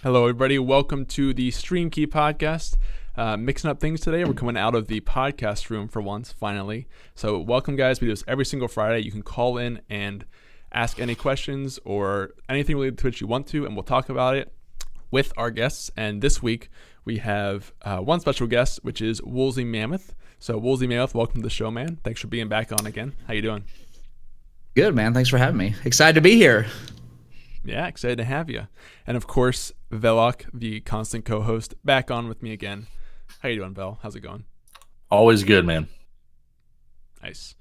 Hello, everybody. Welcome to the Stream Key podcast. Mixing up things today. We're coming out of the podcast room for once, finally. So welcome, guys. We do this every single Friday. You can call in and ask any questions or anything related to Twitch you want to, and we'll talk about it with our guests. And this week, we have one special guest, which is WoolsyMammoth. So WoolsyMammoth, welcome to the show, man. Thanks for being back on again. How you doing? Good, man. Thanks for having me. Excited to be here. Yeah, excited to have you. And of course, Velok, the constant co-host, back on with me again. How you doing, Vel? How's it going? Always good, man. Nice.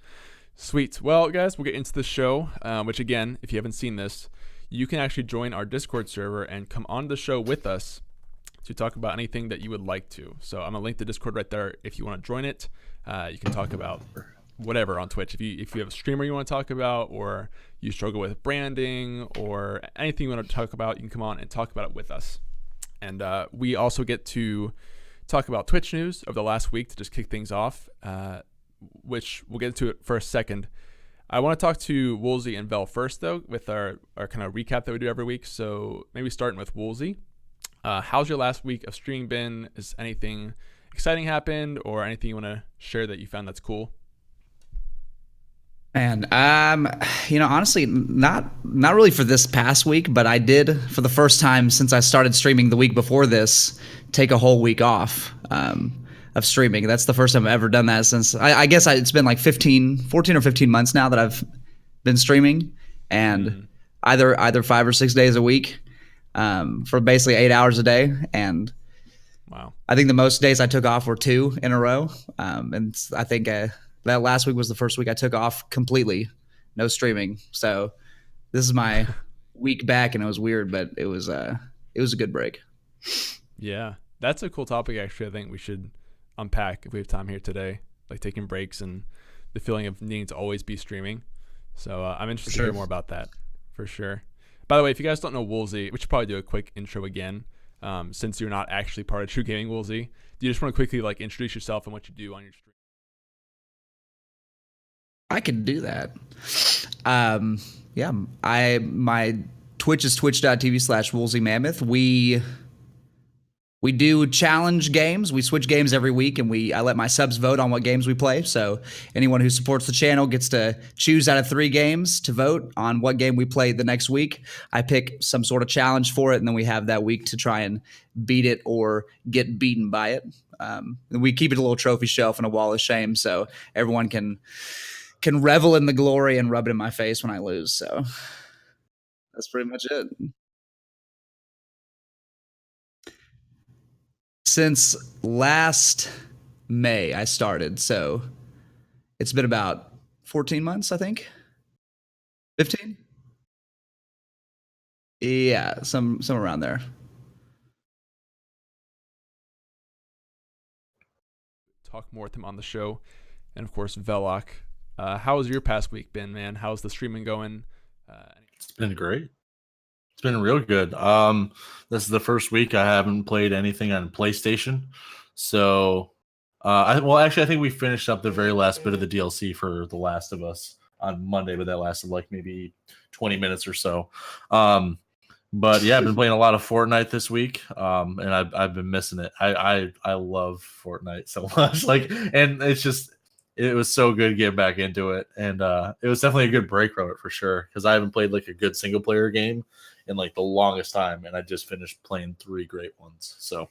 Sweet. Well, guys, we'll get into the show, which again, if you haven't seen this, you can actually join our Discord server and come on the show with us to talk about anything that you would like to. So I'm going to link the Discord right there if you want to join it. You can talk about whatever on Twitch. If you have a streamer you want to talk about, or you struggle with branding, or anything you want to talk about, you can come on and talk about it with us. And we also get to talk about Twitch news of the last week to just kick things off, which we'll get into it for a second. I want to talk to Woolsy and Vel first, though, with our kind of recap that we do every week. So maybe starting with Woolsy. How's your last week of streaming been? Has anything exciting happened, or anything you want to share that you found that's cool? And honestly, not really for this past week, but I did, for the first time since I started streaming the week before this, take a whole week off of streaming. That's the first time I've ever done that since I guess it's been like 14 or 15 months now that I've been streaming, and either 5 or 6 days a week for basically 8 hours a day. And wow, I think the most days I took off were 2 in a row, and I think that last week was the first week I took off completely, no streaming. So this is my week back, and it was weird, but it was a good break. Yeah, that's a cool topic. Actually, I think we should unpack if we have time here today, like taking breaks and the feeling of needing to always be streaming. So I'm interested to hear more about that for sure. By the way, if you guys don't know Woolsy, we should probably do a quick intro again, since you're not actually part of TRUgaming. Woolsy, do you just want to quickly introduce yourself and what you do on your stream? I can do that. My Twitch is twitch.tv/WoolsyMammoth. We do challenge games. We switch games every week, and I let my subs vote on what games we play. So anyone who supports the channel gets to choose out of 3 games to vote on what game we play the next week. I pick some sort of challenge for it, and then we have that week to try and beat it or get beaten by it. We keep it a little trophy shelf and a wall of shame, so everyone can revel in the glory and rub it in my face when I lose. So that's pretty much it. Since last May, I started. So it's been about 14 months, I think. 15? Yeah, some around there. Talk more with him on the show. And of course, Velok. How has your past week been, man? How's the streaming going? It's been great. It's been real good. This is the first week I haven't played anything on PlayStation. So, I think we finished up the very last bit of the DLC for The Last of Us on Monday, but that lasted like maybe 20 minutes or so. But yeah, I've been playing a lot of Fortnite this week, and I've been missing it. I love Fortnite so much. And it's just, it was so good getting back into it, and it was definitely a good break from it for sure, because I haven't played like a good single player game in like the longest time, and I just finished playing 3 great ones. So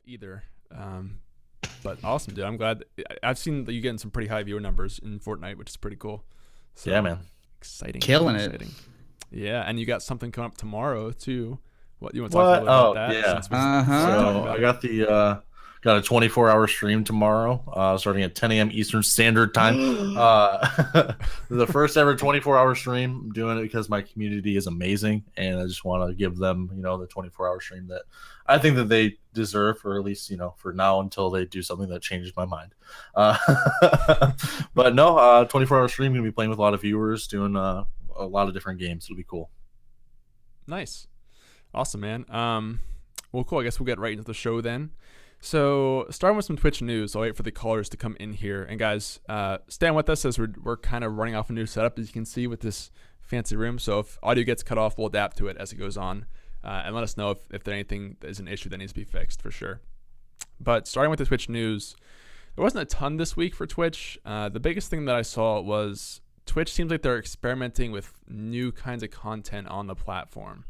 either, but awesome, dude. I'm glad. I've seen that you getting some pretty high viewer numbers in Fortnite, which is pretty cool. So, yeah, man, exciting, killing exciting. It. Yeah, and you got something coming up tomorrow too. What you want to talk about that? Yeah. So I got a 24-hour stream tomorrow, starting at 10 a.m. Eastern Standard Time. The first ever 24-hour stream. I'm doing it because my community is amazing, and I just want to give them, the 24-hour stream that I think that they deserve, or at least, for now until they do something that changes my mind. But no, 24-hour stream. Gonna be playing with a lot of viewers, doing a lot of different games. It'll be cool. Nice. Awesome, man. Well, cool. I guess we'll get right into the show then. So, starting with some Twitch news, I'll wait for the callers to come in here. And guys, stand with us as we're kind of running off a new setup, as you can see with this fancy room. So if audio gets cut off, we'll adapt to it as it goes on, and let us know if there's anything that is an issue that needs to be fixed for sure. But starting with the Twitch news, there wasn't a ton this week for Twitch. The biggest thing that I saw was Twitch seems like they're experimenting with new kinds of content on the platform.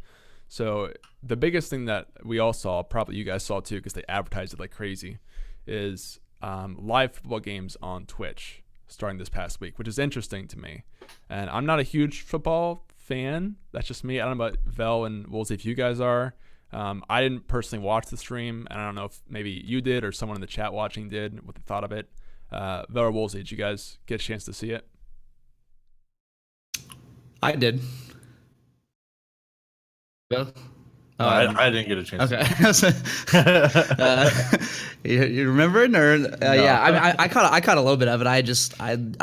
So the biggest thing that we all saw, probably you guys saw too, because they advertised it like crazy, is live football games on Twitch starting this past week, which is interesting to me. And I'm not a huge football fan. That's just me. I don't know about Vel and Woolsey if you guys are. I didn't personally watch the stream, and I don't know if maybe you did or someone in the chat watching did, what they thought of it. Vel or Woolsey, did you guys get a chance to see it? I did. Well, I didn't get a chance. Okay. You remembering or No. yeah? I mean, I caught a little bit of it. I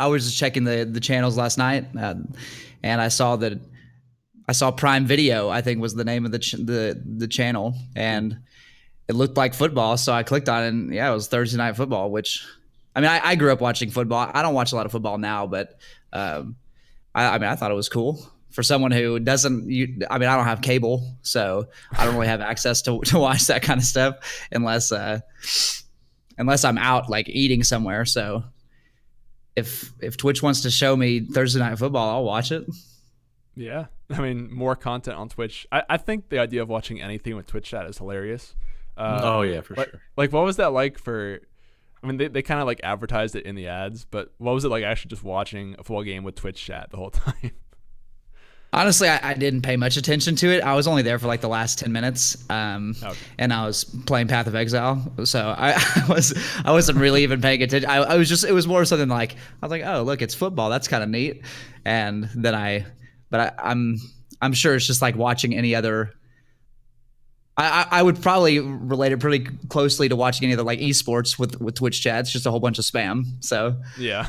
was just checking the channels last night, and I saw Prime Video. I think was the name of the channel, and it looked like football. So I clicked on it, and yeah, it was Thursday Night Football. Which, I mean, I grew up watching football. I don't watch a lot of football now, but I thought it was cool. For someone who doesn't, I don't have cable, so I don't really have access to watch that kind of stuff unless I'm out like eating somewhere. So if Twitch wants to show me Thursday Night Football, I'll watch it. Yeah, I mean, more content on Twitch. I think the idea of watching anything with Twitch chat is hilarious. Oh yeah, for sure. Like, what was that like for? I mean, they kind of like advertised it in the ads, but what was it like actually just watching a football game with Twitch chat the whole time? Honestly, I didn't pay much attention to it. I was only there for like the last 10 minutes, and I was playing Path of Exile, so I wasn't really even paying attention. It was more something like I was like, oh look, it's football. That's kind of neat. And then I'm sure it's just like watching any other. I would probably relate it pretty closely to watching any other like esports with Twitch chat. It's just a whole bunch of spam. So yeah.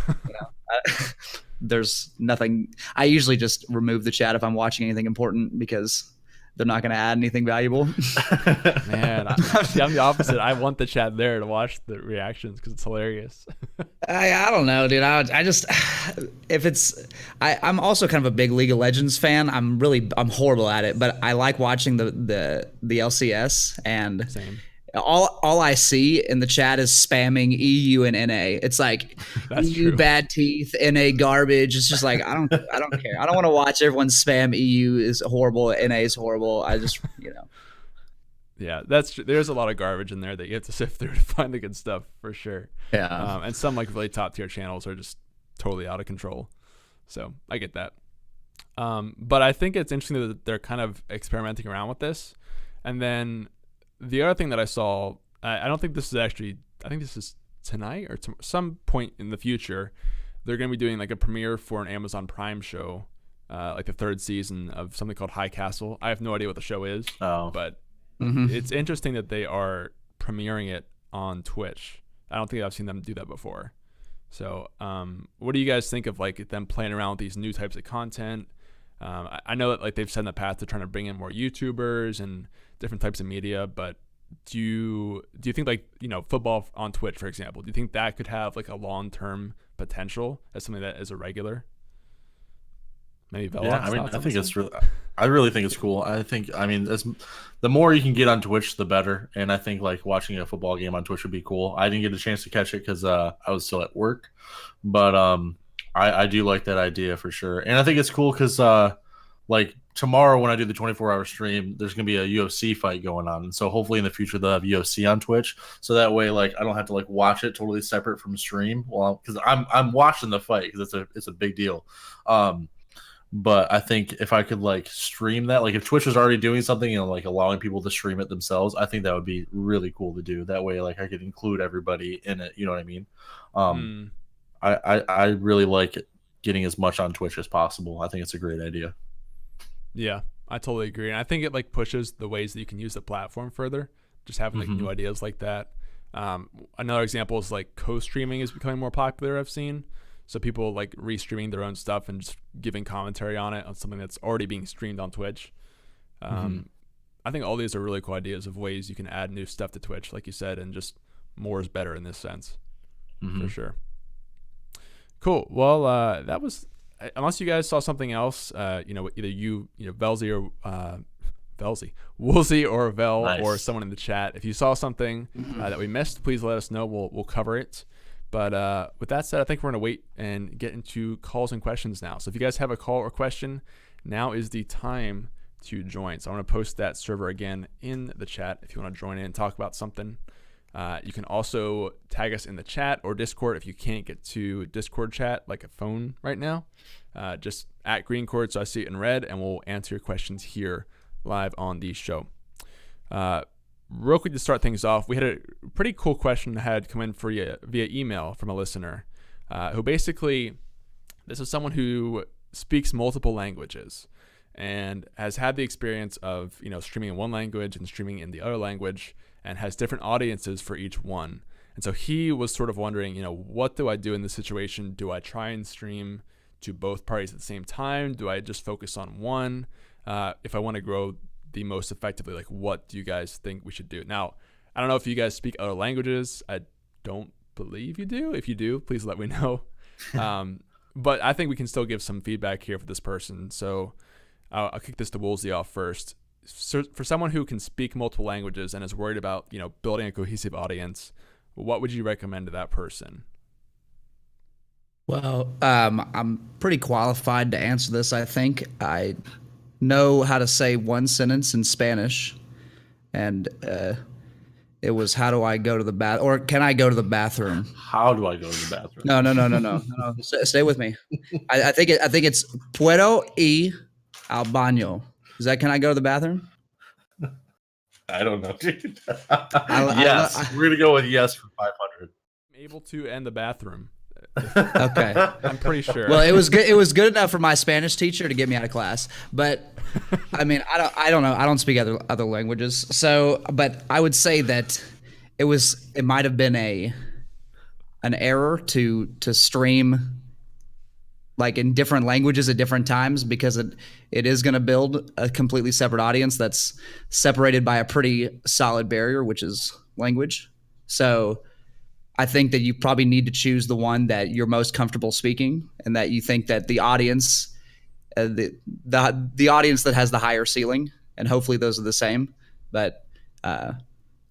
There's nothing. I usually just remove the chat if I'm watching anything important because they're not going to add anything valuable. Man, I'm the opposite. I want the chat there to watch the reactions because it's hilarious. I don't know, dude. I just if it's I'm also kind of a big League of Legends fan. I'm horrible at it, but I like watching the LCS, and same. All I see in the chat is spamming EU and NA. It's like That's EU true. bad teeth, NA garbage. It's just like I don't care. I don't want to watch everyone spam EU is horrible, NA is horrible. I just Yeah, that's true. There's a lot of garbage in there that you have to sift through to find the good stuff for sure. Yeah. And some like really top tier channels are just totally out of control. So I get that. But I think it's interesting that they're kind of experimenting around with this. And then the other thing that I saw, I don't think this is actually, I think this is tonight or some point in the future, they're going to be doing like a premiere for an Amazon Prime show, like the third season of something called High Castle. I have no idea what the show is, but it's interesting that they are premiering it on Twitch. I don't think I've seen them do that before. So what do you guys think of like them playing around with these new types of content? I know that like they've said in the past they're trying to bring in more YouTubers and different types of media, but do you think like, football on Twitch, for example, do you think that could have like a long-term potential as something that is a regular? Maybe Vel. Yeah, I think it's really, I really think it's cool. The more you can get on Twitch, the better. And I think like watching a football game on Twitch would be cool. I didn't get a chance to catch it because I was still at work, but I do like that idea for sure. And I think it's cool because like tomorrow when I do the 24-hour stream, there's going to be a UFC fight going on. And so hopefully in the future they'll have UFC on Twitch. So that way, like, I don't have to like watch it totally separate from stream. Well, because I'm watching the fight because it's a big deal. But I think if I could like stream that, like if Twitch was already doing something and like allowing people to stream it themselves, I think that would be really cool to do. That way, like I could include everybody in it. You know what I mean? I really like it, getting as much on Twitch as possible. I think it's a great idea. Yeah, I totally agree. And I think it like pushes the ways that you can use the platform further, just having like new ideas like that. Another example is like co-streaming is becoming more popular, I've seen. So people like restreaming their own stuff and just giving commentary on it on something that's already being streamed on Twitch. I think all these are really cool ideas of ways you can add new stuff to Twitch, like you said, and just more is better in this sense, Mm-hmm. for sure. Cool. Well, that was, unless you guys saw something else, either Velzy or Woolsy or Vel Nice. or someone in the chat. If you saw something that we missed, please let us know. We'll cover it. But with that said, I think we're going to wait and get into calls and questions now. So if you guys have a call or question, now is the time to join. So I want to post that server again in the chat if you want to join in and talk about something. You can also tag us in the chat or Discord if you can't get to Discord chat like a phone right now. Just at GreenChord, so I see it in red, and we'll answer your questions here live on the show. Real quick to start things off, we had a pretty cool question that had come in for you via email from a listener who basically, this is someone who speaks multiple languages and has had the experience of streaming in one language and streaming in the other language, and has different audiences for each one. And so he was sort of wondering, what do I do in this situation? Do I try and stream to both parties at the same time? Do I just focus on one? If I want to grow the most effectively, like, what do you guys think we should do? Now, I don't know if you guys speak other languages. I don't believe you do. If you do, please let me know. But I think we can still give some feedback here for this person. So I'll kick this to Woolsey off first. So for someone who can speak multiple languages and is worried about, building a cohesive audience, what would you recommend to that person? Well, I'm pretty qualified to answer this, I think. I know how to say one sentence in Spanish, and it was, how do I go to the bath, or can I go to the bathroom? How do I go to the bathroom? No. Stay with me. I think it's puedo ir al baño. Is that, can I go to the bathroom? I don't know, dude. Yes, we're gonna go with yes for 500. I'm able to end the bathroom. Okay. I'm pretty sure. Well, it was good. It was good enough for my Spanish teacher to get me out of class. But I mean, I don't know. I don't speak other languages. So, but I would say that it might have been an error to stream like in different languages at different times, because it is going to build a completely separate audience that's separated by a pretty solid barrier, which is language. So I think that you probably need to choose the one that you're most comfortable speaking, and that you think that the audience, the audience that has the higher ceiling, and hopefully those are the same. But that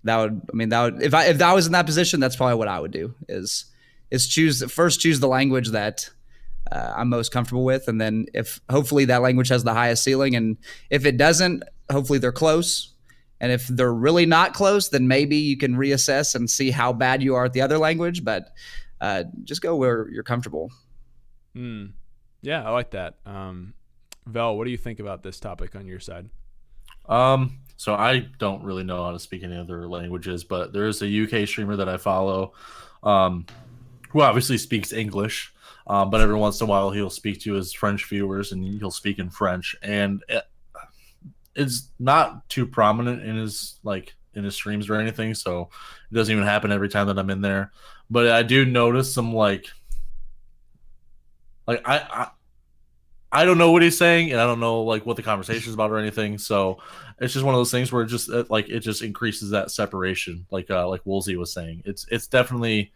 would if I was in that position, that's probably what I would do is choose the language that I'm most comfortable with, and then if hopefully that language has the highest ceiling, and if it doesn't, hopefully they're close. And if they're really not close, then maybe you can reassess and see how bad you are at the other language. But just go where you're comfortable. Yeah, I like that. Vel, what do you think about this topic on your side? So I don't really know how to speak any other languages, but there is a UK streamer that I follow who obviously speaks English, but every once in a while he'll speak to his French viewers and he'll speak in French. And it's not too prominent in his streams or anything, so it doesn't even happen every time that I'm in there. But I do notice some like I don't know what he's saying, and I don't know like what the conversation is about or anything. So it's just one of those things where it just increases that separation, like Woolsey was saying. It's definitely,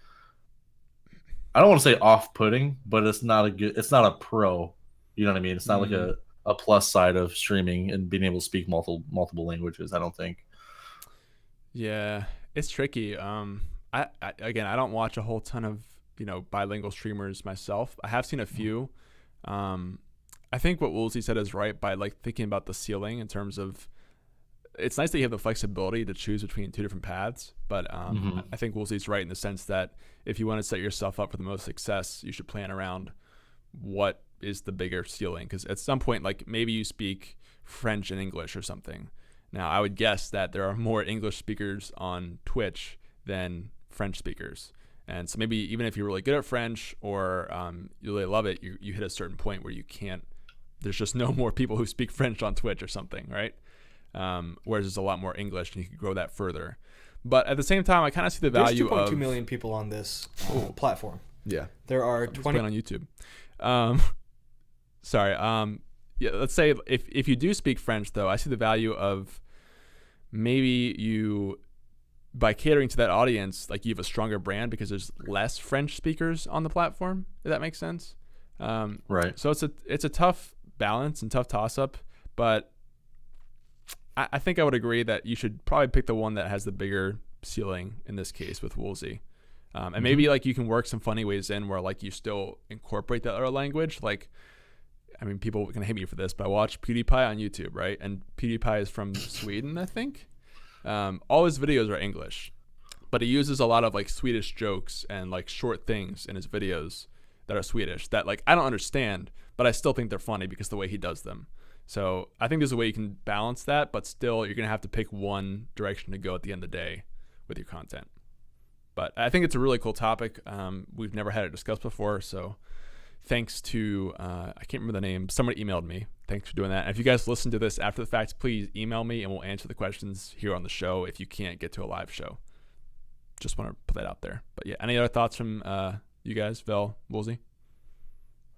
I don't want to say off-putting, but it's not a pro. You know what I mean? It's not like a plus side of streaming and being able to speak multiple languages, I don't think. Yeah, it's tricky. I don't watch a whole ton of bilingual streamers myself. I have seen a few. I think what Woolsey said is right by like thinking about the ceiling in terms of, it's nice that you have the flexibility to choose between two different paths, but I think Woolsey's right in the sense that if you want to set yourself up for the most success, you should plan around what is the bigger ceiling, because at some point, like maybe you speak French and English or something. Now I would guess that there are more English speakers on Twitch than French speakers, and so maybe even if you're really good at French or you really love it, you hit a certain point where you can't, there's just no more people who speak French on Twitch or something, right? Whereas there's a lot more English and you can grow that further. But at the same time, I kind of see the value of... There's 2.2 million people on this platform. Yeah. There are I'm 20 on YouTube. Sorry. Yeah, let's say if you do speak French, though, I see the value of maybe you by catering to that audience, like you have a stronger brand because there's less French speakers on the platform. If that makes sense. Right. So it's a tough balance and tough toss up, but I think I would agree that you should probably pick the one that has the bigger ceiling in this case with Woolsey. And maybe like you can work some funny ways in where like you still incorporate that other language. Like, I mean, people can hate me for this, but I watch PewDiePie on YouTube, right? And PewDiePie is from Sweden, I think. All his videos are English, but he uses a lot of like Swedish jokes and like short things in his videos that are Swedish that like I don't understand, but I still think they're funny because of the way he does them. So I think there's a way you can balance that, but still you're going to have to pick one direction to go at the end of the day with your content. But I think it's a really cool topic. We've never had it discussed before. So thanks to, I can't remember the name. Somebody emailed me. Thanks for doing that. And if you guys listen to this after the fact, please email me and we'll answer the questions here on the show if you can't get to a live show. Just want to put that out there. But yeah, any other thoughts from you guys, Vel, Woolsey?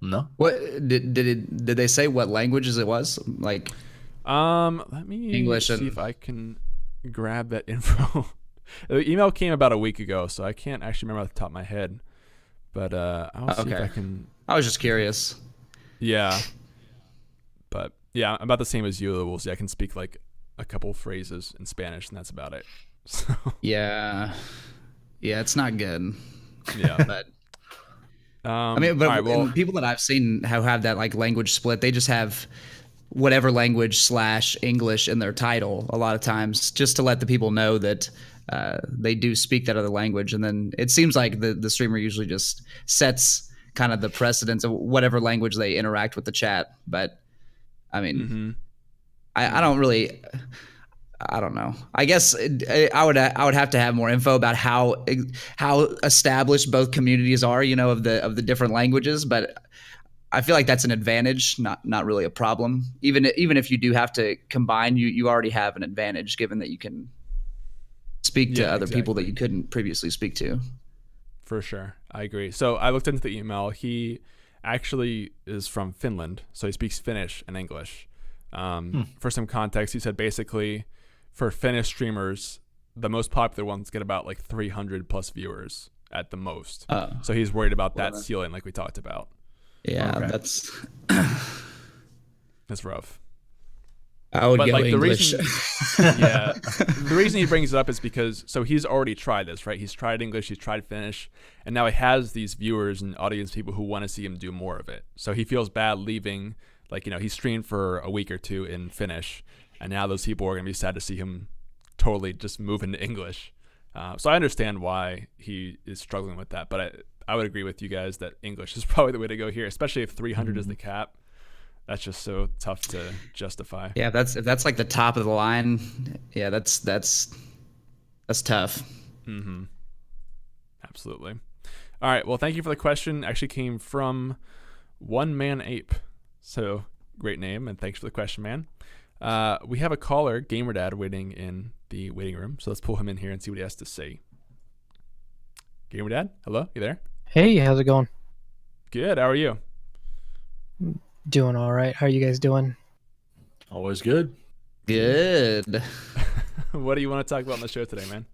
No. What did they say what languages it was? Like, let me English see if I can grab that info. The email came about a week ago, so I can't actually remember off the top of my head. But I'll see if I can. I was just curious. Yeah. But yeah, I'm about the same as you, Woolsey. I can speak like a couple phrases in Spanish, and that's about it. So. Yeah, it's not good. Yeah, but I mean, but right, well, people that I've seen who have that like language split, they just have whatever language / English in their title a lot of times, just to let the people know that they do speak that other language. And then it seems like the streamer usually just sets kind of the precedence of whatever language they interact with the chat. But I mean, I don't really. I don't know. I guess I would have to have more info about how established both communities are, you know, of the different languages. But I feel like that's an advantage, not really a problem. Even if you do have to combine, you already have an advantage given that you can speak to other people that you couldn't previously speak to. For sure, I agree. So I looked into the email. He actually is from Finland, so he speaks Finnish and English. For some context, he said basically, for Finnish streamers, the most popular ones get about like 300 plus viewers at the most. So he's worried about that ceiling like we talked about. Yeah, okay. That's rough. I would go like English. The reason he brings it up is because so he's already tried this, right? He's tried English, he's tried Finnish, and now he has these viewers and audience people who want to see him do more of it. So he feels bad leaving, like, you know, he streamed for a week or two in Finnish, and now those people are going to be sad to see him totally just move into English. So I understand why he is struggling with that, but I would agree with you guys that English is probably the way to go here, especially if 300 is the cap. That's just so tough to justify. Yeah, if that's like the top of the line. Yeah, that's tough. Mm-hmm. Absolutely. All right. Well, thank you for the question. Actually came from One Man Ape. So great name, and thanks for the question, man. We have a caller, Gamer Dad, waiting in the waiting room. So let's pull him in here and see what he has to say. Gamer Dad, hello, you there? Hey, how's it going? Good. How are you? Doing all right. How are you guys doing? Always good. Good. What do you want to talk about on the show today, man?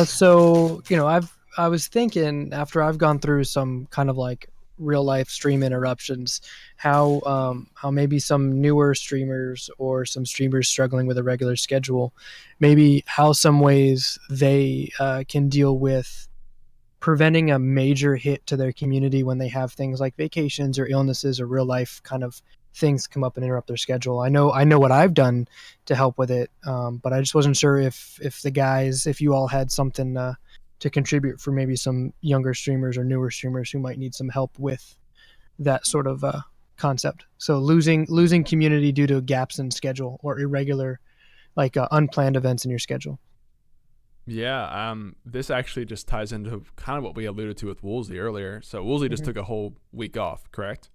So you know, I was thinking after I've gone through some kind of like real life stream interruptions, how maybe some newer streamers or some streamers struggling with a regular schedule, maybe how some ways they can deal with preventing a major hit to their community when they have things like vacations or illnesses or real life kind of things come up and interrupt their schedule. I know what I've done to help with it, but I just wasn't sure if the guys, if you all had something to contribute for maybe some younger streamers or newer streamers who might need some help with that sort of concept. So losing community due to gaps in schedule or irregular, like unplanned events in your schedule. Yeah, this actually just ties into kind of what we alluded to with Woolsey earlier. So Woolsey just took a whole week off, correct?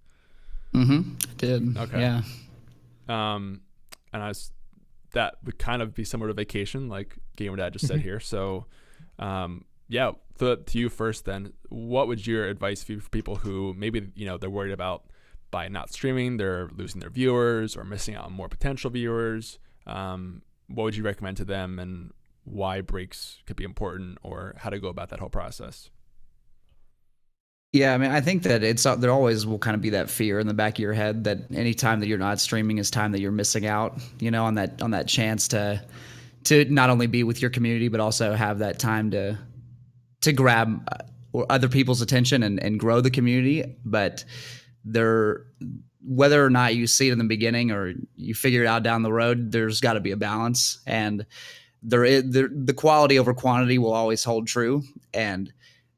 Mm-hmm. Did. Okay. Yeah. And that would kind of be similar to vacation, like Gamer Dad just said here. So, yeah, to you first then, what would your advice be for people who maybe, you know, they're worried about by not streaming, they're losing their viewers or missing out on more potential viewers? What would you recommend to them, and why breaks could be important or how to go about that whole process. Yeah, I mean, I think that there always will kind of be that fear in the back of your head that any time that you're not streaming is time that you're missing out, on that chance to not only be with your community but also have that time to grab other people's attention and grow the community. But whether or not you see it in the beginning or you figure it out down the road, there's got to be a balance, and the quality over quantity will always hold true, and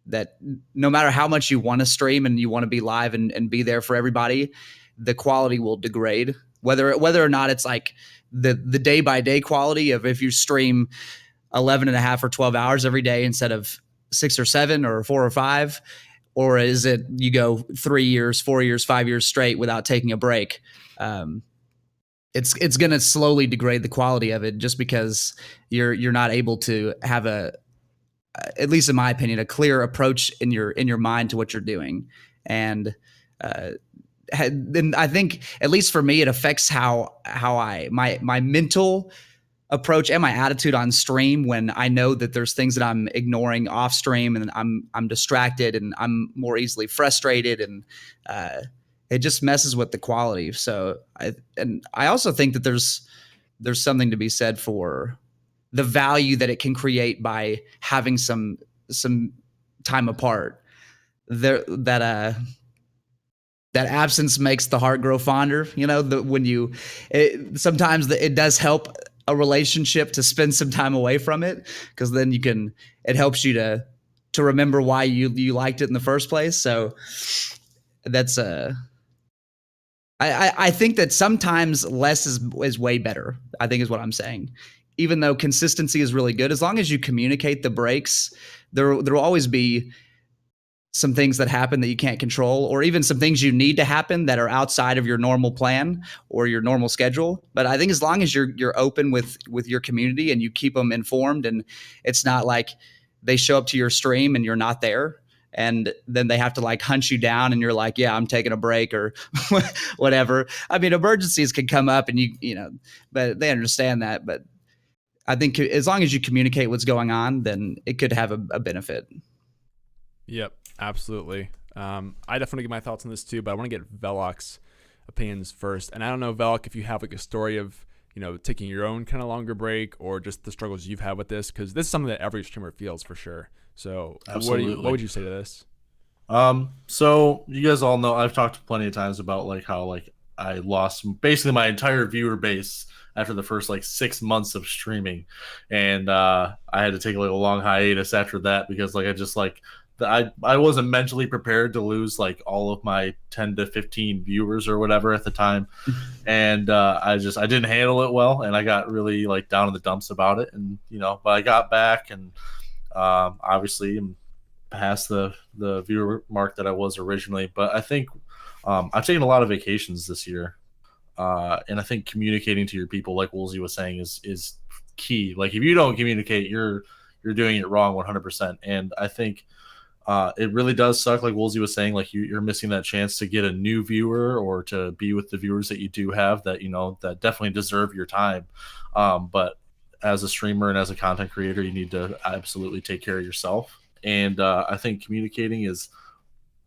that no matter how much you want to stream and you want to be live and be there for everybody, the quality will degrade. Whether or not it's like the day by day quality of if you stream 11 and a half or 12 hours every day instead of 6 or 7 or 4 or 5, or is it you go 3 years, 4 years, 5 years straight without taking a break? It's going to slowly degrade the quality of it just because you're not able to have at least in my opinion, a clear approach in your mind to what you're doing. And then I think, at least for me, it affects how my mental approach and my attitude on stream when I know that there's things that I'm ignoring off stream and I'm distracted and I'm more easily frustrated, and it just messes with the quality. So I also think that there's something to be said for the value that it can create by having some time apart. That absence makes the heart grow fonder. Sometimes it does help a relationship to spend some time away from it, because then it helps you to remember why you liked it in the first place. So that's I think that sometimes less is way better, I think is what I'm saying. Even though consistency is really good, as long as you communicate the breaks, there will always be some things that happen that you can't control, or even some things you need to happen that are outside of your normal plan or your normal schedule. But I think as long as you're open with your community and you keep them informed, and it's not like they show up to your stream and you're not there, and then they have to like hunt you down and you're like, yeah, I'm taking a break or whatever. I mean, emergencies can come up and but they understand that. But I think as long as you communicate what's going on, then it could have a benefit. Yep, absolutely. I definitely get my thoughts on this too, but I want to get Velok's opinions first. And I don't know, Velok, if you have like a story of, taking your own kind of longer break or just the struggles you've had with this, because this is something that every streamer feels for sure. So what would you say to this? So you guys all know, I've talked plenty of times about like how like I lost basically my entire viewer base after the first like 6 months of streaming, and I had to take like a long hiatus after that because like I just like I wasn't mentally prepared to lose like all of my 10 to 15 viewers or whatever at the time, and I didn't handle it well, and I got really like down in the dumps about it, and but I got back, and obviously I'm past the viewer mark that I was originally, but I think I've taken a lot of vacations this year. And I think communicating to your people, like Woolsy was saying, is key. Like if you don't communicate, you're doing it wrong 100%. And I think it really does suck. Like Woolsy was saying, like you're missing that chance to get a new viewer or to be with the viewers that you do have that that definitely deserve your time. But as a streamer and as a content creator, you need to absolutely take care of yourself. And I think communicating is.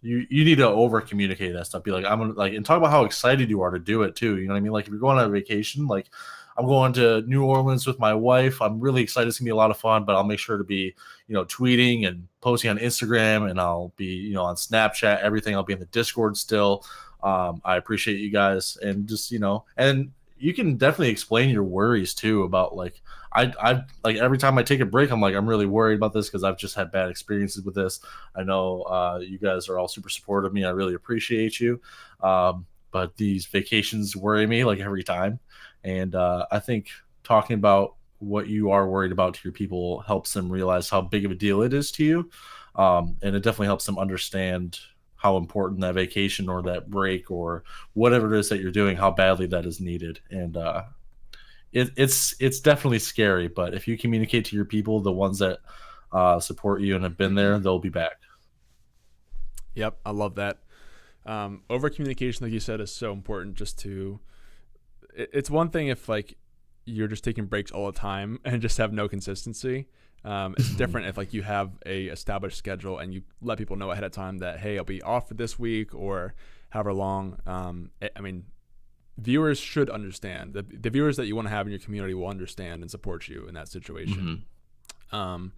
You need to over communicate that stuff. Be like, I'm gonna like, and talk about how excited you are to do it too. You know what I mean? Like if you're going on a vacation, like I'm going to New Orleans with my wife. I'm really excited. It's gonna be a lot of fun, but I'll make sure to be, tweeting and posting on Instagram, and I'll be, on Snapchat, everything. I'll be in the Discord still. I appreciate you guys, and just, and you can definitely explain your worries too about like, I like every time I take a break, I'm like, I'm really worried about this because I've just had bad experiences with this. I know you guys are all super supportive of me. I really appreciate you. But these vacations worry me like every time. And I think talking about what you are worried about to your people helps them realize how big of a deal it is to you. And it definitely helps them understand how important that vacation or that break or whatever it is that you're doing, how badly that is needed. And it's definitely scary, but if you communicate to your people, the ones that support you and have been there, they'll be back. Yep, I love that. Over communication, like you said, is so important. It's one thing if like you're just taking breaks all the time and just have no consistency. It's different if like you have a established schedule and you let people know ahead of time that, hey, I'll be off for this week or however long. I mean, viewers should understand. The viewers that you want to have in your community will understand and support you in that situation. And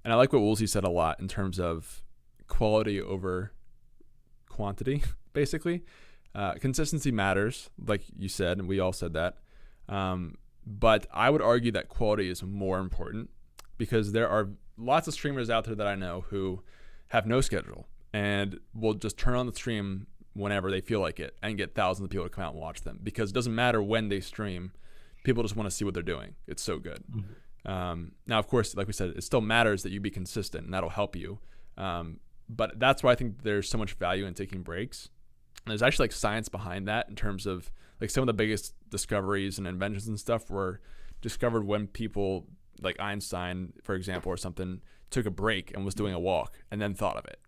I like what Woolsy said a lot in terms of quality over quantity, basically. Consistency matters, like you said, and we all said that. But I would argue that quality is more important, because there are lots of streamers out there that I know who have no schedule and will just turn on the stream whenever they feel like it and get thousands of people to come out and watch them, because it doesn't matter when they stream. People just want to see what they're doing. It's so good. Now, of course, like we said, it still matters that you be consistent, and that'll help you. But that's why I think there's so much value in taking breaks. And there's actually like science behind that, in terms of like some of the biggest discoveries and inventions and stuff were discovered when people like Einstein, for example, or something, took a break and was doing a walk and then thought of it.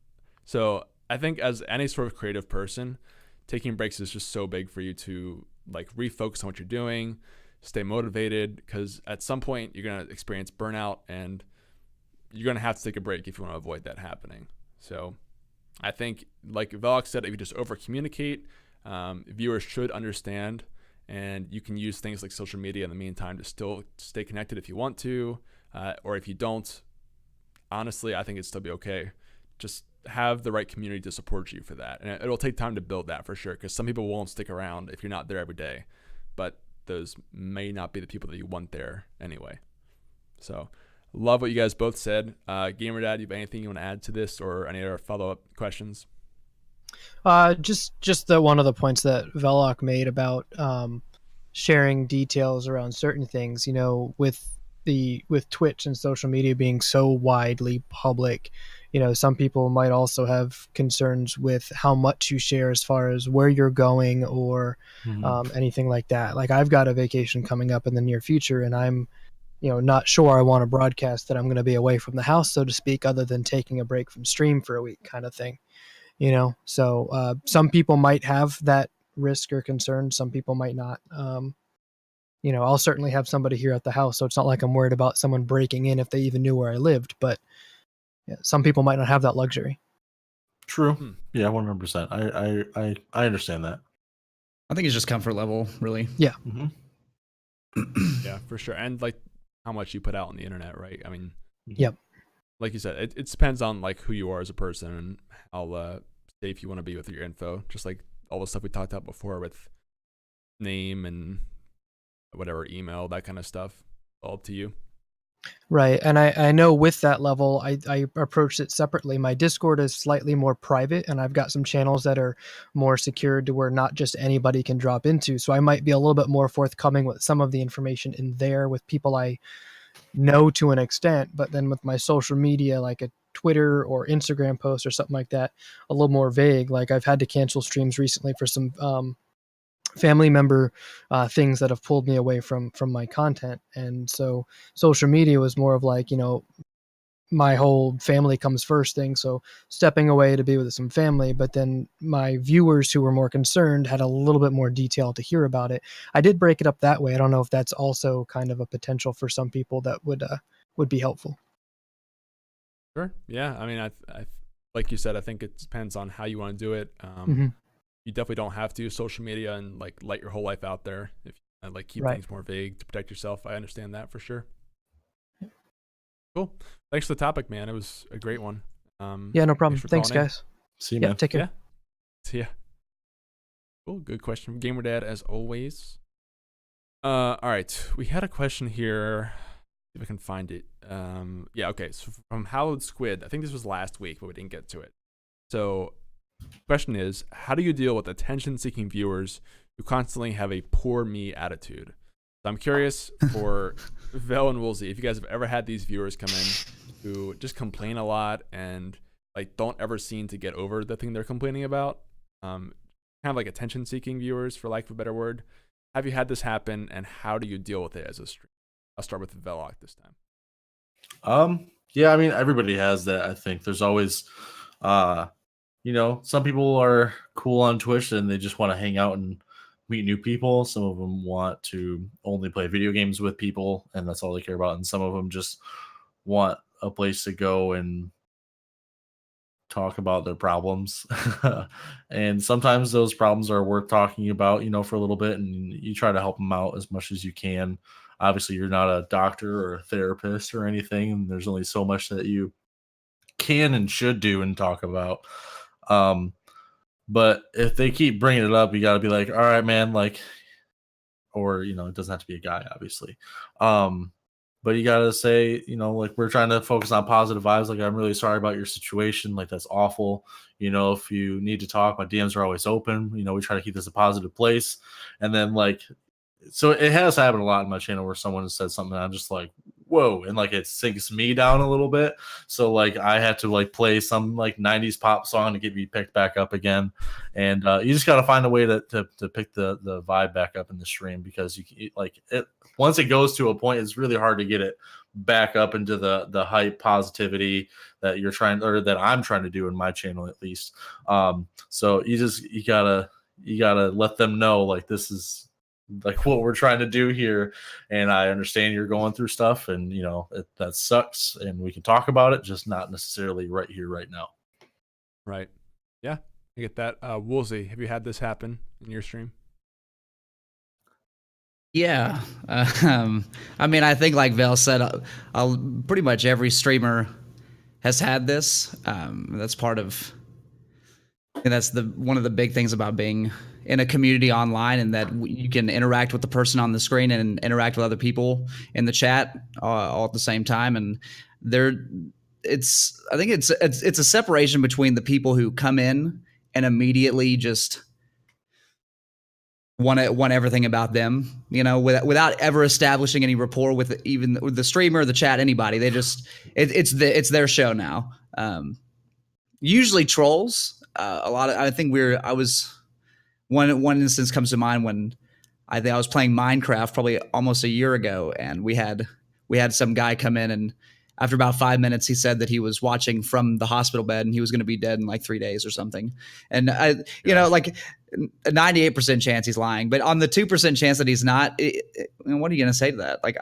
So I think as any sort of creative person, taking breaks is just so big for you to like refocus on what you're doing, stay motivated, because at some point you're going to experience burnout and you're going to have to take a break if you want to avoid that happening. So I think, like Velox said, if you just over communicate, viewers should understand. And you can use things like social media in the meantime to still stay connected if you want to, or if you don't. Honestly, I think it'd still be okay. Just have the right community to support you for that. And it'll take time to build that for sure, because some people won't stick around if you're not there every day. But those may not be the people that you want there anyway. So love what you guys both said. GamerDad, you have anything you want to add to this, or any other follow-up questions? Just the one of the points that Veloc made about sharing details around certain things, you know, with Twitch and social media being so widely public, you know, some people might also have concerns with how much you share as far as where you're going or anything like that. Like, I've got a vacation coming up in the near future, and I'm, you know, not sure I want to broadcast that I'm going to be away from the house, so to speak, other than taking a break from stream for a week kind of thing. You know, so some people might have that risk or concern. Some people might not. You know, I'll certainly have somebody here at the house, so it's not like I'm worried about someone breaking in if they even knew where I lived. But yeah, some people might not have that luxury. True. Yeah, 100%. I understand that. I think it's just comfort level, really. Yeah. Yeah, for sure. And like how much you put out on the internet, right? I mean, Yep. Like you said, it depends on like who you are as a person and how safe you want to be with your info. Just like all the stuff we talked about before with name and whatever, email, that kind of stuff. All up to you. Right. And I know with that level, I approached it separately. My Discord is slightly more private, and I've got some channels that are more secured to where not just anybody can drop into. So I might be a little bit more forthcoming with some of the information in there with people I know to an extent. But then with my social media, like a Twitter or Instagram post or something like that, a little more vague. Like, I've had to cancel streams recently for some family member things that have pulled me away from my content. And so social media was more of like, you know, my whole family comes first thing, so stepping away to be with some family. But then my viewers who were more concerned had a little bit more detail to hear about it. I did break it up that way. I don't know if that's also kind of a potential for some people that would be helpful. Sure. Yeah. I mean, I like you said, I think it depends on how you want to do it. You definitely don't have to use social media and like let your whole life out there. If you like keep things more vague to protect yourself, I understand that for sure. Cool. Thanks for the topic, man. It was a great one. Yeah, no problem. Thanks guys. See you, man. Take care. Yeah. See ya. Cool. Good question from GamerDad as always. All right. We had a question here. See if I can find it. Yeah. Okay. So from Hallowed Squid, I think this was last week, but we didn't get to it. So question is, how do you deal with attention-seeking viewers who constantly have a poor me attitude? So I'm curious for Vel and Woolsey, if you guys have ever had these viewers come in who just complain a lot and like don't ever seem to get over the thing they're complaining about. Kind of like attention-seeking viewers, for lack of a better word. Have you had this happen, and how do you deal with it as a streamer? I'll start with Veloc this time. Yeah, I mean, everybody has that. I think there's always you know, some people are cool on Twitch and they just want to hang out and meet new people. Some of them want to only play video games with people, and that's all they care about. And some of them just want a place to go and talk about their problems. And sometimes those problems are worth talking about, for a little bit, and you try to help them out as much as you can. Obviously, you're not a doctor or a therapist or anything, and there's only so much that you can and should do and talk about. But if they keep bringing it up, you got to be like, all right, man, like, or, it doesn't have to be a guy, obviously. But you got to say, like, we're trying to focus on positive vibes. Like, I'm really sorry about your situation. Like, that's awful. If you need to talk, my DMs are always open. We try to keep this a positive place. And then, like, so it has happened a lot in my channel where someone has said something and I'm just like, whoa, and like it sinks me down a little bit. So like I had to like play some like 90s pop song to get me picked back up again. And you just got to find a way to pick the vibe back up in the stream, because you like it once it goes to a point, it's really hard to get it back up into the hype positivity that you're trying, or that I'm trying to do in my channel at least. So you gotta let them know, like, this is like what we're trying to do here, and I understand you're going through stuff, and that sucks, and we can talk about it, just not necessarily right here right now. Right. Yeah, I get that. Woolsy, have you had this happen in your stream? Yeah. I mean, I think like Val said, pretty much every streamer has had this. That's part of, and that's one of the big things about being in a community online, and that you can interact with the person on the screen and interact with other people in the chat all at the same time. And I think it's a separation between the people who come in and immediately just want everything about them, without ever establishing any rapport with even the streamer, the chat, anybody. They just it's their show now. Usually trolls. One instance comes to mind when I think I was playing Minecraft probably almost a year ago, and we had some guy come in, and after about 5 minutes, he said that he was watching from the hospital bed and he was going to be dead in like 3 days or something. And like a 98% chance he's lying, but on the 2% chance that he's not, what are you going to say to that? Like,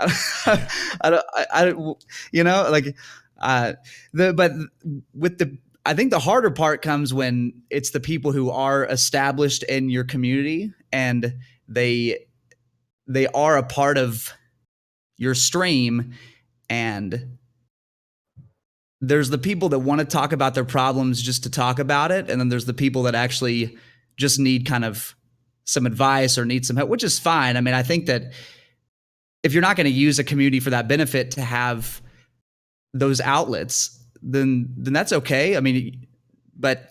I think the harder part comes when it's the people who are established in your community and they are a part of your stream, and there's the people that want to talk about their problems just to talk about it, and then there's the people that actually just need kind of some advice or need some help, which is fine. I mean, I think that if you're not going to use a community for that benefit to have those outlets, then that's okay. I mean, but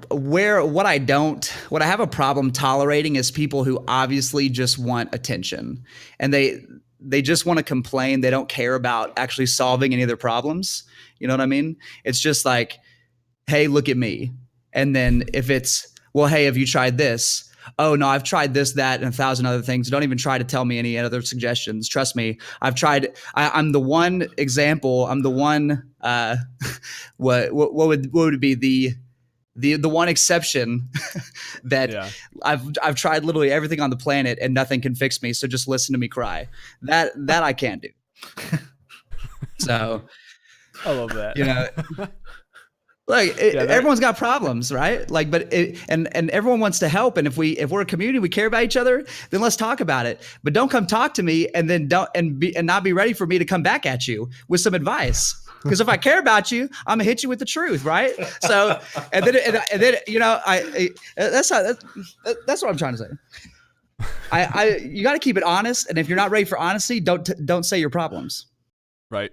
what I have a problem tolerating is people who obviously just want attention, and they just want to complain. They don't care about actually solving any of their problems. You know what I mean? It's just like, hey, look at me. And then if it's, well, hey, have you tried this? Oh no, I've tried this, that, and 1,000 other things. Don't even try to tell me any other suggestions. Trust me, I've tried. I'm the one example. I'm the one. What would it be the one exception that I've tried literally everything on the planet and nothing can fix me. So just listen to me cry. That I can't do. So I love that. Like everyone's got problems, right? Like, but and everyone wants to help. And if we're a community, we care about each other, then let's talk about it. But don't come talk to me and then not be ready for me to come back at you with some advice. Because if I care about you, I'm gonna hit you with the truth, right? So and then that's what I'm trying to say. You got to keep it honest, and if you're not ready for honesty, don't say your problems. Right,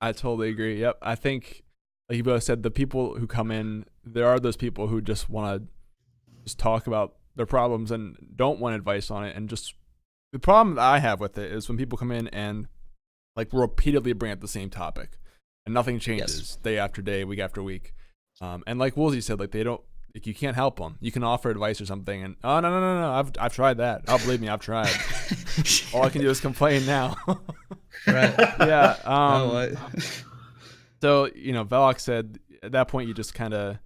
I totally agree. Yep, I think. Like you both said, the people who come in, there are those people who just want to just talk about their problems and don't want advice on it. And just the problem that I have with it is when people come in and like repeatedly bring up the same topic and nothing changes day after day, week after week. And like Woolsey said, like you can't help them. You can offer advice or something, and no, I've tried that. Oh, believe me, I've tried. All I can do is complain now. Right? Yeah. So, Velox said at that point you just kind of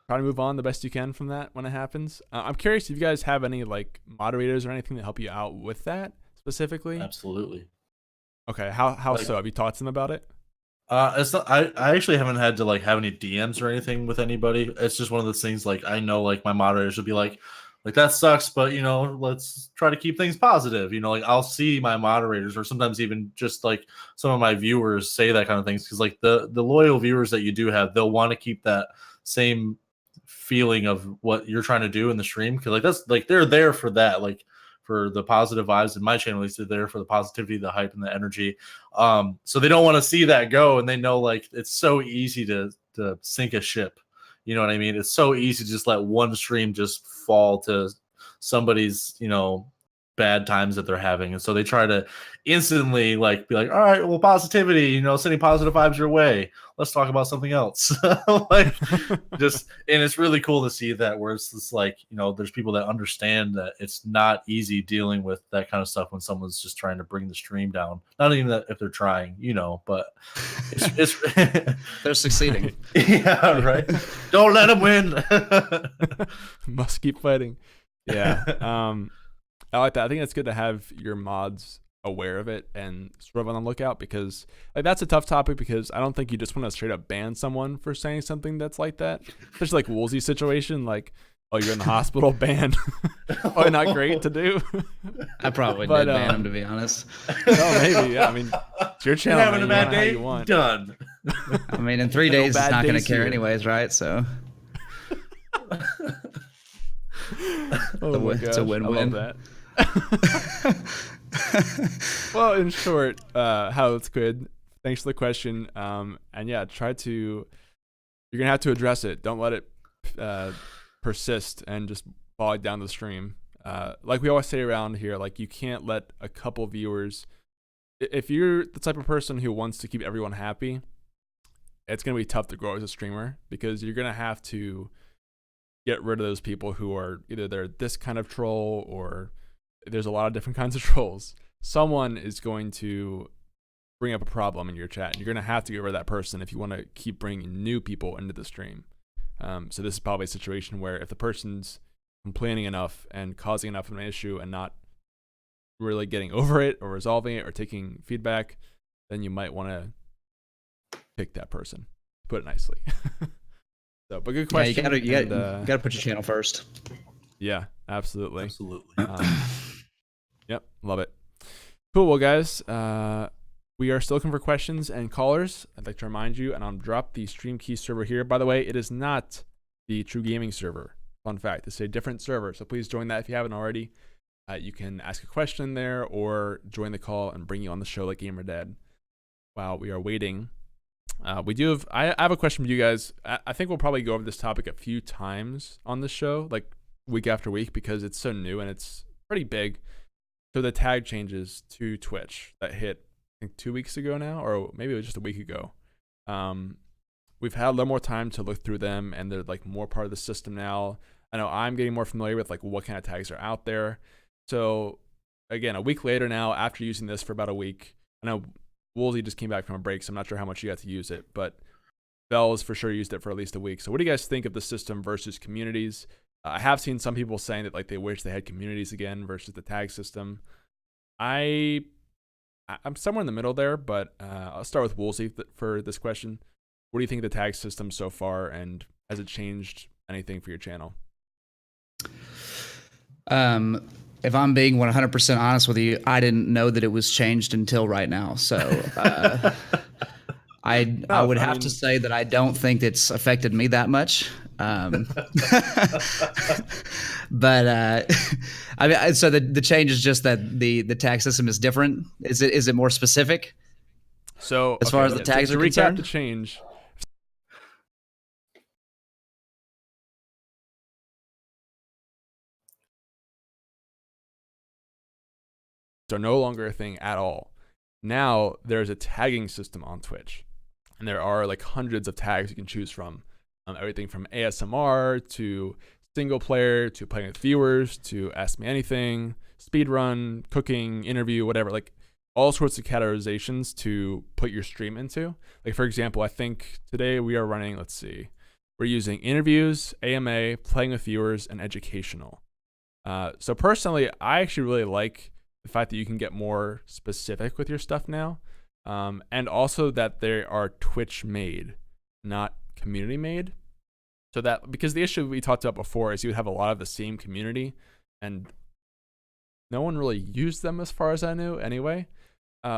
try to move on the best you can from that when it happens. I'm curious if you guys have any like moderators or anything to help you out with that specifically. Absolutely. Okay, how Like- so? Have you talked to them about it? It's not, I actually haven't had to like have any DMs or anything with anybody. It's just one of those things like I know like my moderators will be like that sucks, but you know, let's try to keep things positive. You know, like I'll see my moderators or sometimes even just like some of my viewers say that kind of things because like the loyal viewers that you do have, they'll want to keep that same feeling of what you're trying to do in the stream because like that's like they're there for that, like for the positive vibes in my channel. At least they're there for the positivity, the hype, and the energy. So they don't want to see that go, and they know like it's so easy to sink a ship. You know what I mean? It's so easy to just let one stream just fall to somebody's, you know, bad times that they're having. And so they try to instantly like be like, all right, well, positivity, you know, sending positive vibes your way. Let's talk about something else. Like just, and it's really cool to see that where it's just like, you know, there's people that understand that it's not easy dealing with that kind of stuff when someone's just trying to bring the stream down. Not even that if they're trying, you know, but it's They're succeeding. yeah, right. Don't let them win. Must keep fighting. Yeah. I like that. I think it's good to have your mods aware of it and sort of on the lookout because like that's a tough topic because I don't think you just want to straight up ban someone for saying something that's like that. Especially like Woolsey situation, like, oh, you're in the hospital, ban. Probably not great to do. I probably But, did ban him, to be honest. Oh, maybe. Yeah. I mean, it's your channel. Having Man. a You bad want it how day? you want. Done. I mean, in 3 days, bad he's not going to days care here. anyways, right? So Oh my it's a gosh, win-win. I love that. Well, in short, how it's good. Thanks for the question. And yeah, you're gonna have to address it. Don't let it persist and just bog down the stream. Like we always say around here, like you can't let a couple viewers. If you're the type of person who wants to keep everyone happy, it's gonna be tough to grow as a streamer because you're gonna have to get rid of those people who are either they're this kind of troll or there's a lot of different kinds of trolls. Someone is going to bring up a problem in your chat. You're going to have to get rid of that person if you want to keep bringing new people into the stream. So this is probably a situation where if the person's complaining enough and causing enough of an issue and not really getting over it or resolving it or taking feedback, then you might want to pick that person. Put it nicely. So, but good question. Yeah, you gotta put your channel first. Yeah, absolutely. Absolutely. Yep, love it. Cool. Well, guys, we are still looking for questions and callers. I'd like to remind you, and I'll drop the stream key server here. By the way, it is not the TRUgaming server. Fun fact, it's a different server. So please join that if you haven't already. You can ask a question there or join the call and bring you on the show like Gamer Dad. While we are waiting, I have a question for you guys. I think we'll probably go over this topic a few times on the show, like week after week, because it's so new and it's pretty big. So the tag changes to Twitch that hit, I think 2 weeks ago now, or maybe it was just a week ago. We've had a little more time to look through them, and they're like more part of the system now. I know I'm getting more familiar with like what kind of tags are out there. So again, a week later now, after using this for about a week, I know Woolsey just came back from a break, so I'm not sure how much you got to use it, but Bell's for sure used it for at least a week. So what do you guys think of the system versus communities? I have seen some people saying that like they wish they had communities again versus the tag system. I'm somewhere in the middle there, but I'll start with Woolsey for this question. What do you think of the tag system so far, and has it changed anything for your channel? If I'm being 100% honest with you, I didn't know that it was changed until right now. So I would have to say that I don't think it's affected me that much. But I mean, so the change is just that the tag system is different. Is it more specific? So as far as the tags are concerned, to change. Are no longer a thing at all. Now there's a tagging system on Twitch, and there are like hundreds of tags you can choose from. Everything from ASMR to single player to playing with viewers to ask me anything, speedrun, cooking, interview, whatever. Like all sorts of categorizations to put your stream into. Like for example, I think today we are running. Let's see. we're using interviews, AMA, playing with viewers, and educational. So personally, I actually really like the fact that you can get more specific with your stuff now, and also that they are Twitch made, not community made. So that, because the issue we talked about before is you would have a lot of the same community, and no one really used them as far as I knew anyway.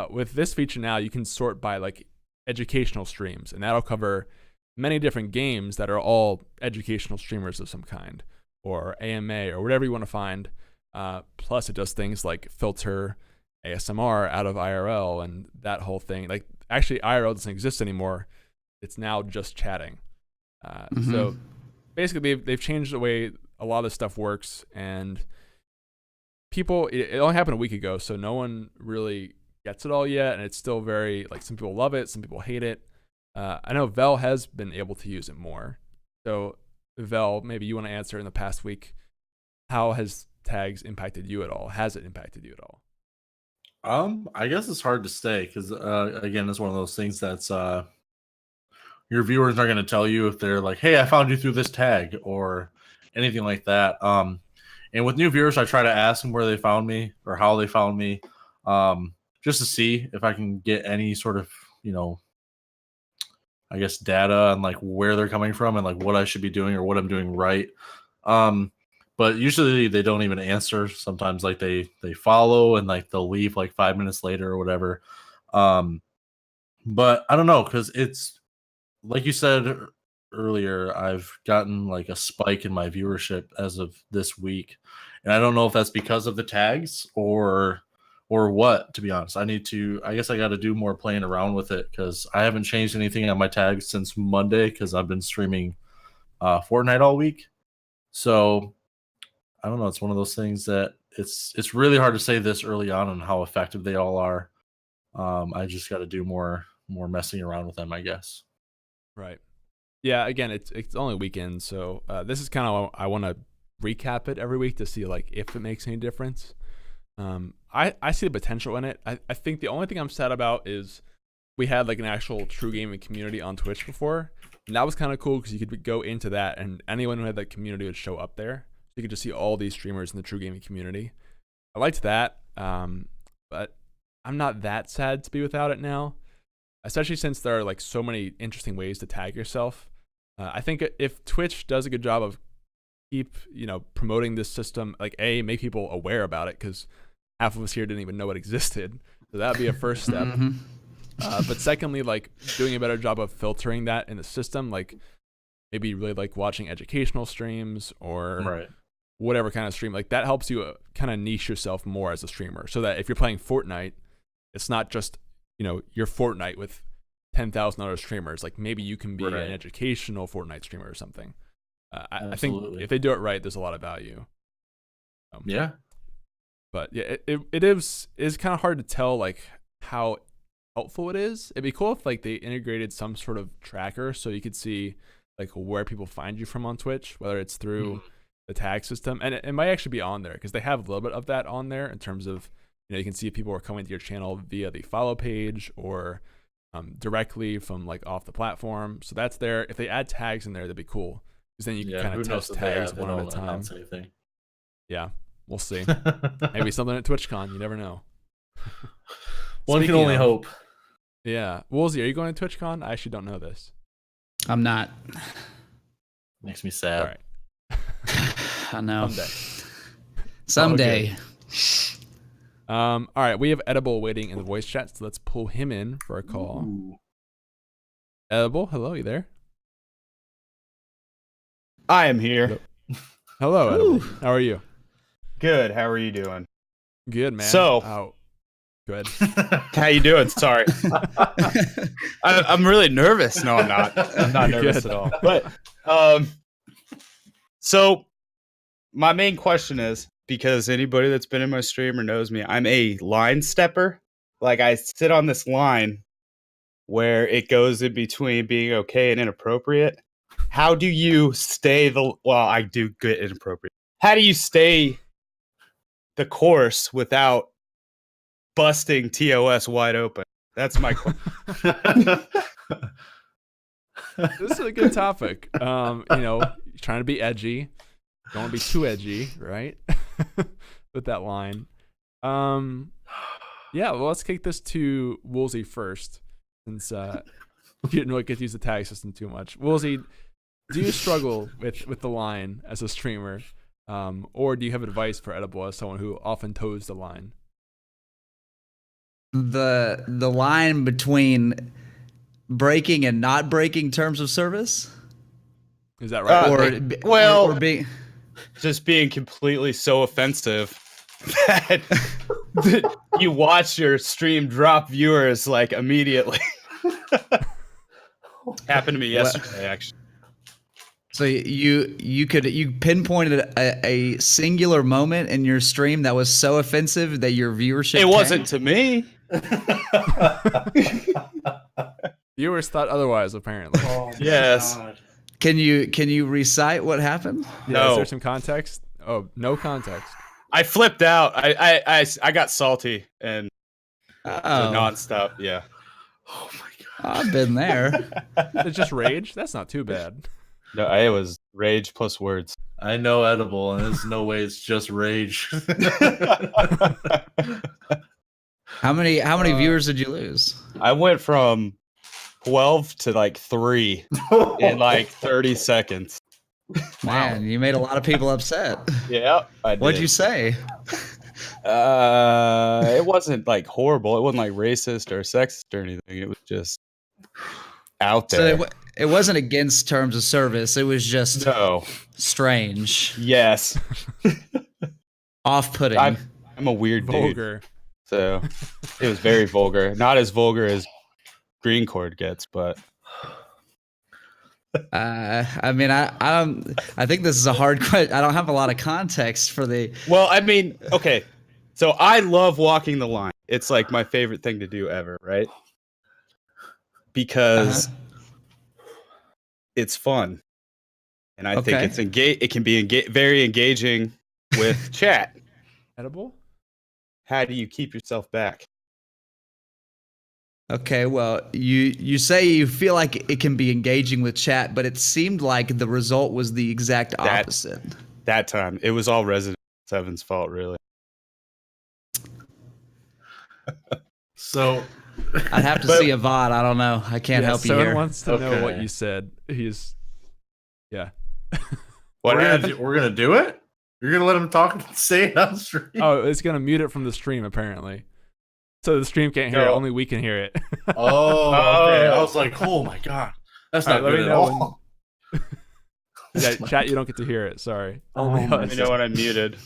With this feature now, you can sort by like educational streams, and that'll cover many different games that are all educational streamers of some kind, or AMA, or whatever you want to find. Plus, it does things like filter ASMR out of IRL and that whole thing. Like, actually, IRL doesn't exist anymore. It's now just chatting. So basically, they've changed the way a lot of this stuff works, and people, it only happened a week ago, so no one really gets it all yet, and it's still very, like, some people love it, some people hate it. I know Vel has been able to use it more. So, Vel, maybe you want to answer in the past week, how has tags impacted you at all? Has it impacted you at all? I guess it's hard to say because again, it's one of those things that's your viewers aren't going to tell you if they're like, "Hey, I found you through this tag" or anything like that. And with new viewers, I try to ask them where they found me or how they found me, just to see if I can get any sort of, I guess, data on like where they're coming from and like what I should be doing or what I'm doing right. But usually they don't even answer. Sometimes like they follow and like they'll leave like 5 minutes later or whatever. But I don't know, because it's like you said earlier, I've gotten like a spike in my viewership as of this week. And I don't know if that's because of the tags or what, to be honest. I guess I got to do more playing around with it because I haven't changed anything on my tags since Monday because I've been streaming Fortnite all week. So I don't know. It's one of those things that it's really hard to say this early on how effective they all are. I just got to do more messing around with them, I guess. Right. Yeah. Again, it's only weekend, so this is kind of, I want to recap it every week to see like if it makes any difference. I see the potential in it. I think the only thing I'm sad about is we had like an actual TRUgaming community on Twitch before, and that was kind of cool because you could go into that and anyone who had that community would show up there. You could just see all these streamers in the TRUgaming community. I liked that, but I'm not that sad to be without it now, especially since there are like so many interesting ways to tag yourself. I think if Twitch does a good job of promoting this system, like make people aware about it, because half of us here didn't even know it existed. So that would be a first step. But secondly, like doing a better job of filtering that in the system, like maybe really like watching educational streams or whatever kind of stream, like that helps you kind of niche yourself more as a streamer, so that if you're playing Fortnite, it's not just, your Fortnite with 10,000 other streamers. Like maybe you can be an educational Fortnite streamer or something. I think if they do it right, there's a lot of value. Yeah. But yeah, it is kind of hard to tell like how helpful it is. It'd be cool if like they integrated some sort of tracker so you could see like where people find you from on Twitch, whether it's through the tag system, and it might actually be on there because they have a little bit of that on there in terms of, you can see if people are coming to your channel via the follow page or directly from like off the platform. So that's there. If they add tags in there, that'd be cool, because then you can kind of test tags one at a time. Yeah, we'll see. Maybe something at TwitchCon. You never know. One can only hope. Yeah. Woolsy, are you going to TwitchCon? I actually don't know this. I'm not. Makes me sad. All right. I know. Someday. All right, we have Edible waiting in the voice chat, so let's pull him in for a call. Ooh. Edible, hello, you there? I am here. Hello, Edible. How are you? Good. How are you doing? Good, man. So, go ahead. How you doing? Sorry, I'm really nervous. No, I'm not. I'm not nervous at all. But so my main question is, because anybody that's been in my stream or knows me, I'm a line stepper. Like I sit on this line where it goes in between being okay and inappropriate. How do you stay I do get inappropriate. How do you stay the course without busting TOS wide open? That's my question. This is a good topic. Trying to be edgy. Don't want to be too edgy, right? With that line. Yeah, well, let's kick this to Woolsey first, since you didn't really get to use the tag system too much. Woolsey, do you struggle with the line as a streamer, or do you have advice for Edible as someone who often toes the line? The line between breaking and not breaking terms of service, Is that right? or being just being completely so offensive that you watch your stream drop viewers like immediately. Happened to me yesterday, actually. So you pinpointed a singular moment in your stream that was so offensive that your viewership It wasn't tanked? to me. Viewers thought otherwise, apparently. Oh, Yes. God. Can you recite what happened? Yeah, is No. there some context? Oh, no context. I flipped out. I got salty and Oh, nonstop. Yeah. Oh my God. I've been there. It's just rage? That's not too bad. No, it was rage plus words. I know Edible, and there's no way it's just rage. How many viewers did you lose? I went from 12 to like 3 in like 30 seconds. Man, you made a lot of people upset. Yeah, I did. What'd you say? It wasn't like horrible. It wasn't like racist or sexist or anything. It was just out So there. it wasn't against terms of service. It was just No. strange, Yes. off-putting. I'm a weird dude. Vulgar. So it was very vulgar. Not as vulgar as GreenChord gets, but I mean, I think this is a hard question. I don't have a lot of context for the. well, I mean, okay. So I love walking the line. It's like my favorite thing to do ever, right? Because it's fun. And I think Okay. it can be very engaging with chat. Edible? How do you keep yourself back? Okay, well, you say you feel like it can be engaging with chat, but it seemed like the result was the exact opposite. That time, it was all Resident 7's fault, really. So I'd have to see a VOD. I don't know. I can't help you someone here. wants to know what Okay. you said. Yeah. What we're happened? gonna do it? You're gonna let him talk and say it on stream? Oh, it's gonna mute it from the stream apparently. So the stream can't hear it. No. Only we can hear it. Oh, okay. I was like, oh my God. That's All not right, let good me at know all. Yeah, chat, you don't get to hear it. Sorry. Oh Only my us. Let me know when I'm muted.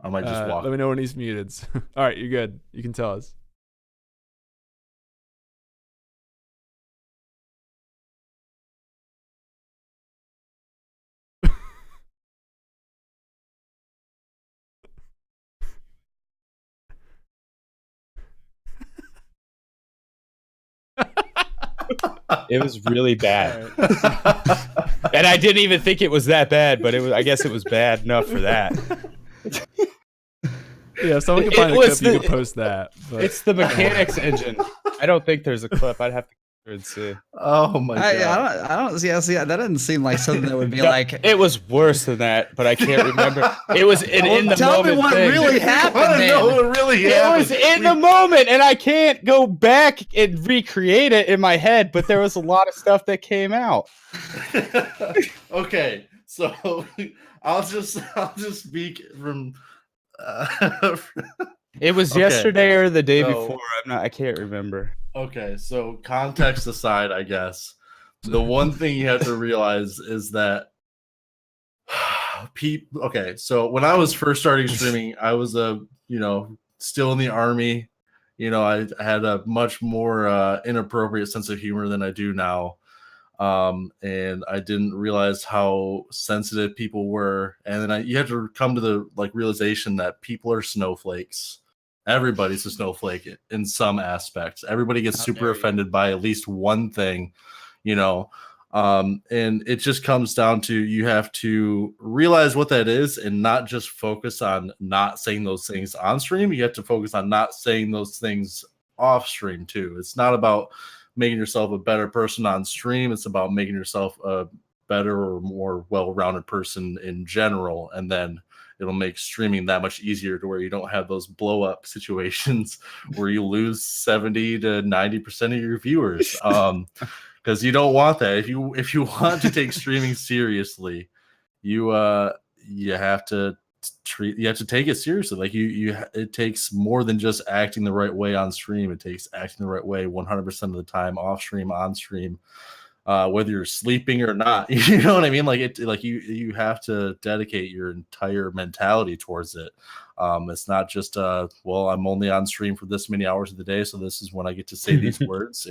I might just walk. Let me know when he's muted. All right, you're good. You can tell us. It was really bad. And I didn't even think it was that bad, but I guess it was bad enough for that. Yeah, if someone can It find a was clip, you the- can post that. But It's the mechanics engine. I don't think there's a clip. I'd have to go and see. Oh my God. I don't see. That doesn't seem like something that would be No, like. it was worse than that, but I can't remember. It was in the Tell me moment what thing. really I happened. want to know Then. what really It happened. was in the moment, and I can't go back and recreate it in my head. But there was a lot of stuff that came out. Okay, so I'll just speak from. It was Okay. yesterday or the day So- before. I can't remember. Okay, so context aside, I guess the one thing you have to realize is that people. Okay, so when I was first starting streaming, I was still in the army. I had a much more inappropriate sense of humor than I do now. And I didn't realize how sensitive people were, and then you have to come to the realization that people are snowflakes. Everybody's a snowflake in some aspects. Everybody gets How super dare you. offended by at least one thing, and it just comes down to you have to realize what that is and not just focus on not saying those things on stream. You have to focus on not saying those things off stream too. It's not about making yourself a better person on stream. It's about making yourself a better or more well-rounded person in general, and then it'll make streaming that much easier to where you don't have those blow-up situations where you lose 70 to 90% of your viewers. Because you don't want that. If you want to take streaming seriously, you have to take it seriously. Like it takes more than just acting the right way on stream. It takes acting the right way 100% of the time, off stream, on stream, whether you're sleeping or not. You know what I mean? You have to dedicate your entire mentality towards it. It's not just well, I'm only on stream for this many hours of the day, so this is when I get to say these words.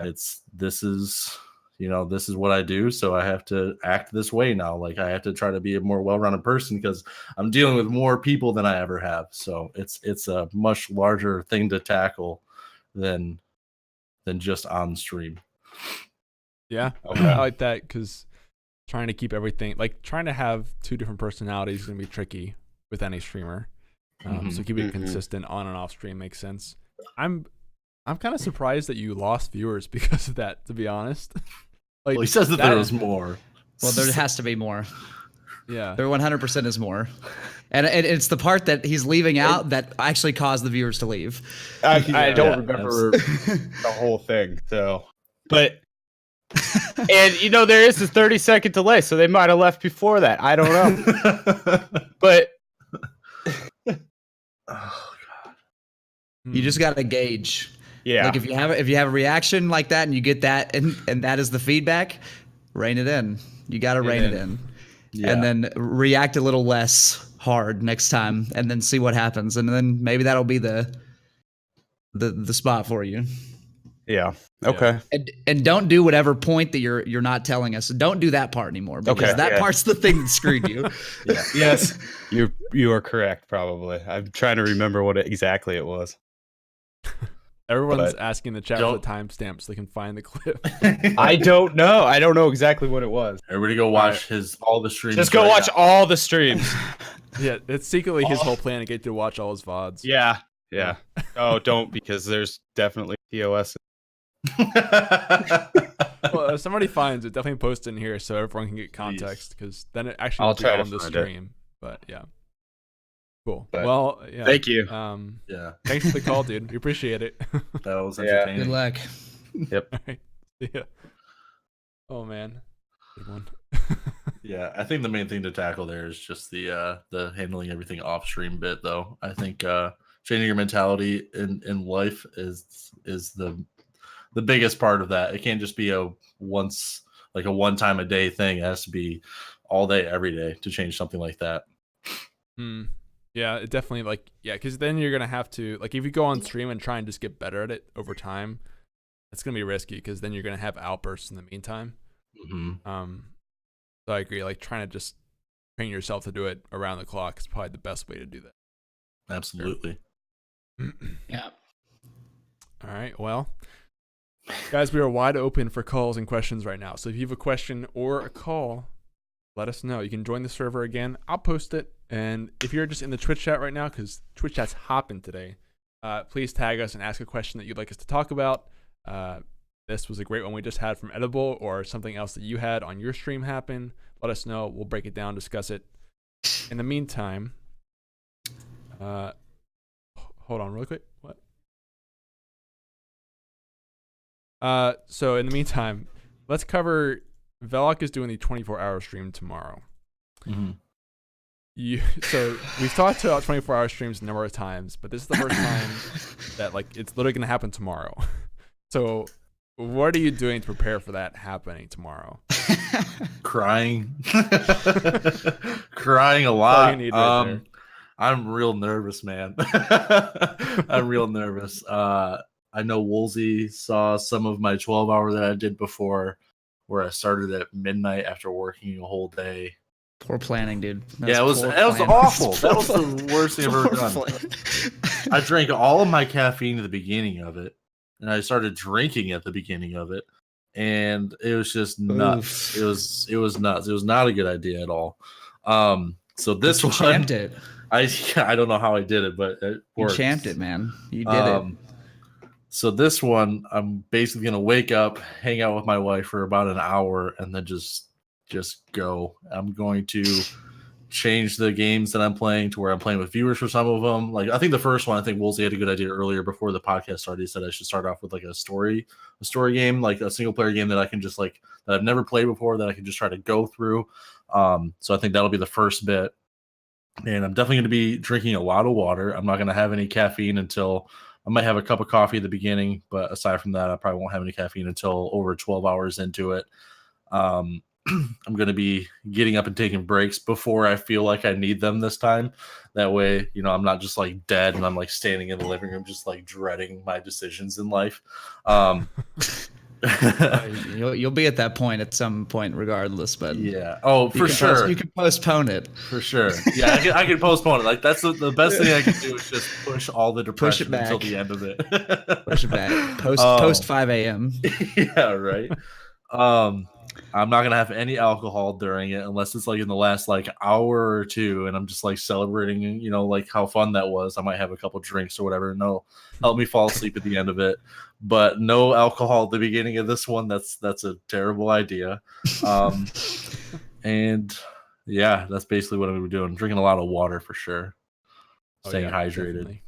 This is what I do, so I have to act this way now. Like, I have to try to be a more well-rounded person because I'm dealing with more people than I ever have. So it's a much larger thing to tackle than just on stream. Yeah, I like that, because trying to keep everything, like trying to have two different personalities is gonna be tricky with any streamer. So keeping it consistent on and off stream makes sense. I'm kind of surprised that you lost viewers because of that, to be honest. Like, well, he says that there was more. Well, there has to be more. Yeah. There 100% is more. And it's the part that he's leaving out that actually caused the viewers to leave. I don't remember the whole thing, so. But, and there is this 30-second delay, so they might have left before that. I don't know. But. Oh, God. You just got to gauge. Yeah. Like, if you have a reaction like that and you get that and that is the feedback, rein it in. You got to rein it in. Yeah. And then react a little less hard next time, and then see what happens, and then maybe that'll be the spot for you. Yeah. Okay. And don't do whatever point that you're not telling us. Don't do that part anymore, because that part's the thing that screwed you. Yeah. Yes. You are correct. Probably. I'm trying to remember what exactly it was. Everyone's asking the chat for the timestamp so they can find the clip. I don't know. I don't know exactly what it was. Everybody go watch all the streams. Just go watch all the streams. Yeah, it's secretly his whole plan to get to watch all his VODs. Yeah. Yeah. Oh, don't, because there's definitely POS. Well, if somebody finds it, definitely post it in here so everyone can get context, because then it actually will be try to on the find stream. But yeah. Cool. But well, yeah. Thank you. Yeah. Thanks for the call, dude. We appreciate it. That was entertaining. Good luck. Yep. All right. See ya. Oh man. Good one. Yeah, I think the main thing to tackle there is just the handling everything off stream bit, though. I think changing your mentality in life is the biggest part of that. It can't just be a one time a day thing. It has to be all day, every day to change something like that. Yeah, it definitely, because then you're gonna have to, if you go on stream and try and just get better at it over time, it's gonna be risky, because then you're gonna have outbursts in the meantime. So I agree. Trying to just train yourself to do it around the clock is probably the best way to do that. Absolutely. Yeah. All right. Well, guys, we are wide open for calls and questions right now. So if you have a question or a call, let us know. You can join the server again. I'll post it. And if you're just in the Twitch chat right now, because Twitch chat's hopping today, please tag us and ask a question that you'd like us to talk about. This was a great one we just had from Edible, or something else that you had on your stream happen. Let us know. We'll break it down, discuss it. In the meantime, hold on really quick. What? So in the meantime, let's cover. Velok is doing the 24-hour stream tomorrow. So we've talked about 24-hour streams a number of times, but this is the first time that it's literally going to happen tomorrow. So what are you doing to prepare for that happening tomorrow? Crying. Crying a lot. All you need right there. I'm real nervous, man. I'm real nervous. I know Woolsey saw some of my 12-hour that I did before, where I started at midnight after working a whole day. Poor planning, dude. That was awful. That was the worst thing I've ever done. I drank all of my caffeine at the beginning of it, and I started drinking at the beginning of it, and it was just nuts. It was nuts. It was not a good idea at all. So this one, champed it. I don't know how I did it, but it worked. You champed it, man. You did it. So this one, I'm basically gonna wake up, hang out with my wife for about an hour, and then just go. I'm going to change the games that I'm playing to where I'm playing with viewers for some of them. Like I think the first one, I think Woolsey had a good idea earlier before the podcast started. He said I should start off with like a story game, like a single player game that I can just like that I've never played before that I can just try to go through. So I think that'll be the first bit. And I'm definitely going to be drinking a lot of water. I'm not going to have any caffeine until I might have a cup of coffee at the beginning, but aside from that, I probably won't have any caffeine until over 12 hours into it. I'm going to be getting up and taking breaks before I feel like I need them this time. That way, you know, I'm not just like dead and I'm like standing in the living room just like dreading my decisions in life. You'll be at that point at some point regardless, but yeah. Oh, for sure. You can postpone it. For sure. Yeah, I can postpone it. Like that's the best thing I can do is just push all the depression until the end of it. Push it back. Post 5 a.m. Yeah, right. I'm not gonna have any alcohol during it unless it's like in the last like hour or two, and I'm just like celebrating, you know, like how fun that was. I might have a couple drinks or whatever, and they'll help me fall asleep at the end of it. But no alcohol at the beginning of this one. That's a terrible idea. And yeah, that's basically what I'm gonna be doing. Drinking a lot of water for sure. Staying hydrated. Definitely.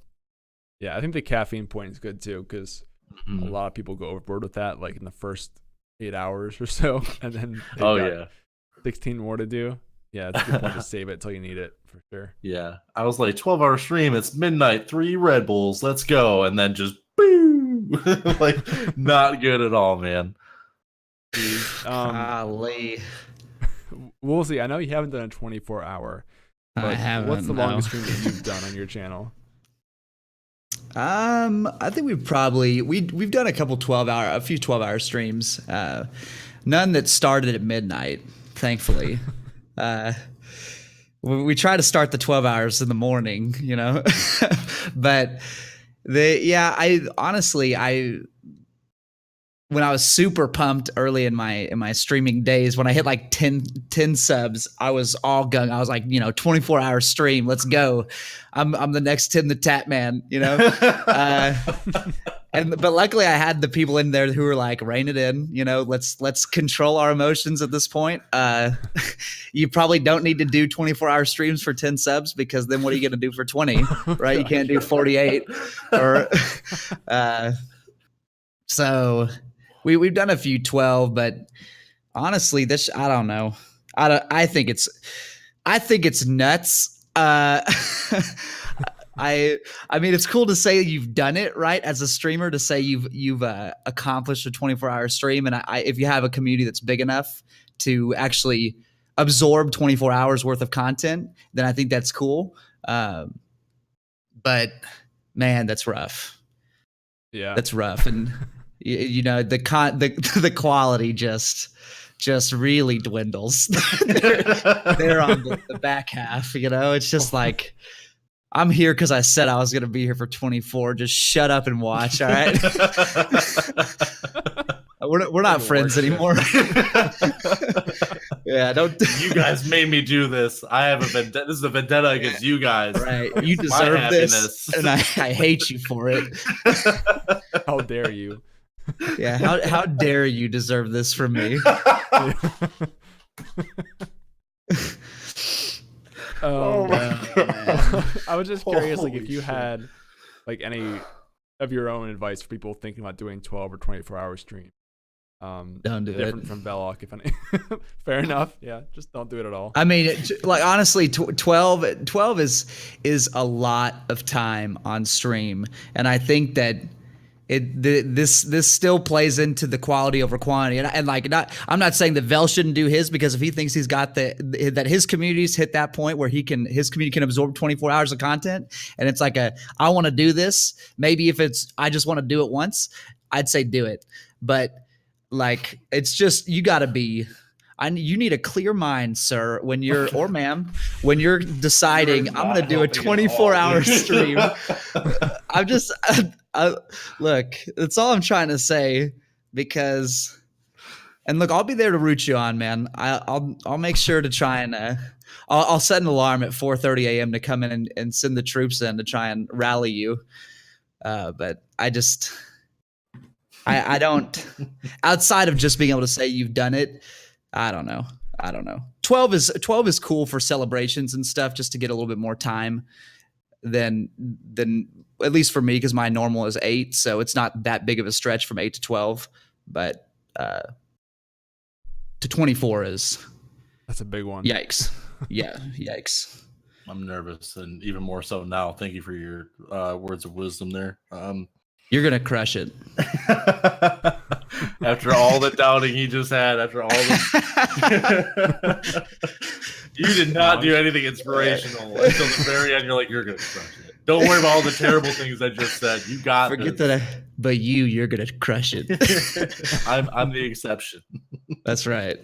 Yeah, I think the caffeine point is good too because a lot of people go overboard with that, like in the first 8 hours or so, and then 16 more to do. Yeah, it's a good point to save it till you need it for sure. Yeah, I was like 12-hour stream. It's midnight. 3 Red Bulls. Let's go, and then just boom, like not good at all, man. Golly. Woolsey, I know you haven't done a 24-hour. I haven't. What's the longest stream that you've done on your channel? I think we've done a few 12-hour streams. None that started at midnight, thankfully. We try to start the 12 hours in the morning, you know. But when I was super pumped early in my streaming days, when I hit like 10 subs, I was all gung. I was like, 24-hour stream, let's go. I'm the next Tim the Tap Man, you know. But luckily, I had the people in there who were like, rein it in, let's control our emotions at this point. You probably don't need to do 24-hour streams for 10 subs because then what are you going to do for 20, right? You can't do 48 or so. We've done a few 12, but honestly, I don't know. I think it's nuts. I mean, it's cool to say you've done it, right? As a streamer, to say you've accomplished a 24-hour stream, and if you have a community that's big enough to actually absorb 24 hours worth of content, then I think that's cool. But man, that's rough. Yeah, that's rough, and the quality just really dwindles. they're on the back half, It's just like, I'm here because I said I was going to be here for 24. Just shut up and watch, all right? We're not friends anymore. Yeah, don't. You guys made me do this. I have a vendetta. This is a vendetta against you guys. Right, you deserve this, and I hate you for it. How dare you? Yeah, how dare you deserve this from me? Oh my God. I was just curious, like, if you had like any of your own advice for people thinking about doing 12 or 24-hour stream. Don't do different it. from Belloc, if any. Fair enough. Yeah, just don't do it at all. I mean, like, honestly, 12 is a lot of time on stream, and I think that this still plays into the quality over quantity, and like, I'm not saying that Vel shouldn't do his, because if he thinks he's got that his community's hit that point where his community can absorb 24 hours of content, and it's like I want to do this. Maybe if it's I just want to do it once, I'd say do it, but like, it's just, you got to be. You need a clear mind, sir, when you're, or ma'am, when you're deciding, I'm going to do a 24-hour stream. I'm just, look, that's all I'm trying to say, because, and look, I'll be there to root you on, man. I'll make sure to try and, I'll set an alarm at 4:30 a.m. to come in and send the troops in to try and rally you. But I don't. Outside of just being able to say you've done it, I don't know. 12 is cool for celebrations and stuff, just to get a little bit more time than at least for me, because my normal is 8, so it's not that big of a stretch from 8 to 12. But to 24 is That's a big one. yikes. Yeah, yikes. I'm nervous, and even more so now. Thank you for your words of wisdom there. You're gonna crush it. After all the doubting he just had, after all the you did not do anything inspirational until the very end. You're like, you're gonna crush it. Don't worry about all the terrible things I just said. You got Forget this. but you're gonna crush it. I'm the exception. That's right.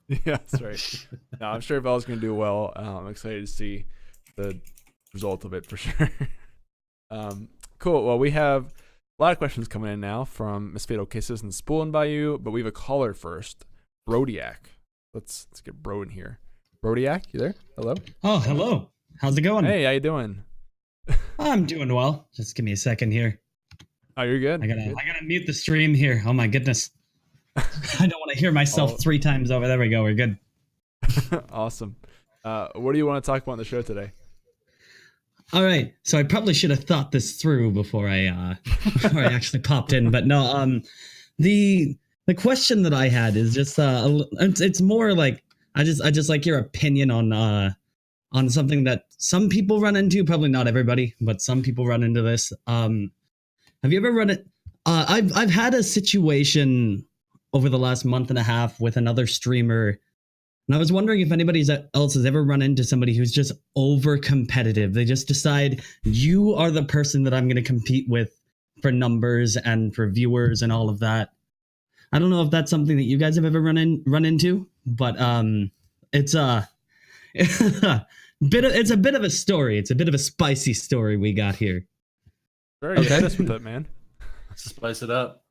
Yeah, that's right. No, I'm sure Vel's gonna do well. I'm excited to see the result of it for sure. Cool. Well, we have a lot of questions coming in now from Miss Fatal Kisses and Spoolin' by You, but we have a caller first, Brodiac. Let's get Bro in here. Brodiac, you there? Hello. Oh, hello. How's it going? Hey, how you doing? I'm doing well. Just give me a second here. Oh, you're good. I gotta Good. mute the stream here. Oh my goodness. I don't want to hear myself 3 times over. There we go. We're good. Awesome. What do you want to talk about on the show today? All right. So I probably should have thought this through before I actually popped in. But no, the question that I had is just it's more like I just like your opinion on something that some people run into. Probably not everybody, but some people run into this. Have you ever run it? I've had a situation over the last month and a half with another streamer. And I was wondering if anybody else has ever run into somebody who's just over competitive. They just decide, you are the person that I'm going to compete with for numbers and for viewers and all of that. I don't know if that's something that you guys have ever run into, but it's a bit of a story. It's a bit of a spicy story we got here. Very Okay. hit us with it, man. Let's spice it up.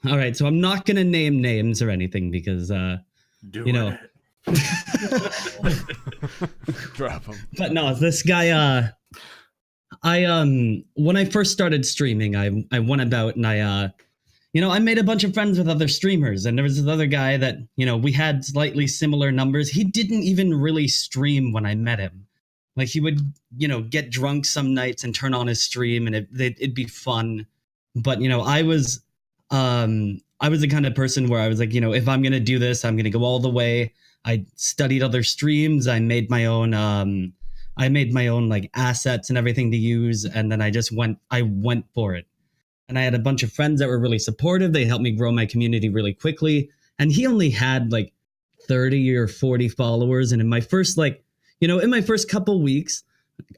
All right, so I'm not going to name names or anything because you know. Drop him. But no, this guy, when I first started streaming, I went about and I made a bunch of friends with other streamers, and there was this other guy that, we had slightly similar numbers. He didn't even really stream when I met him. Like, he would, get drunk some nights and turn on his stream, and it'd be fun. But, I was the kind of person where I was like, if I'm going to do this, I'm going to go all the way. I studied other streams. I made my own like assets and everything to use. And then I went for it. And I had a bunch of friends that were really supportive. They helped me grow my community really quickly. And he only had like 30 or 40 followers. And in my first couple weeks,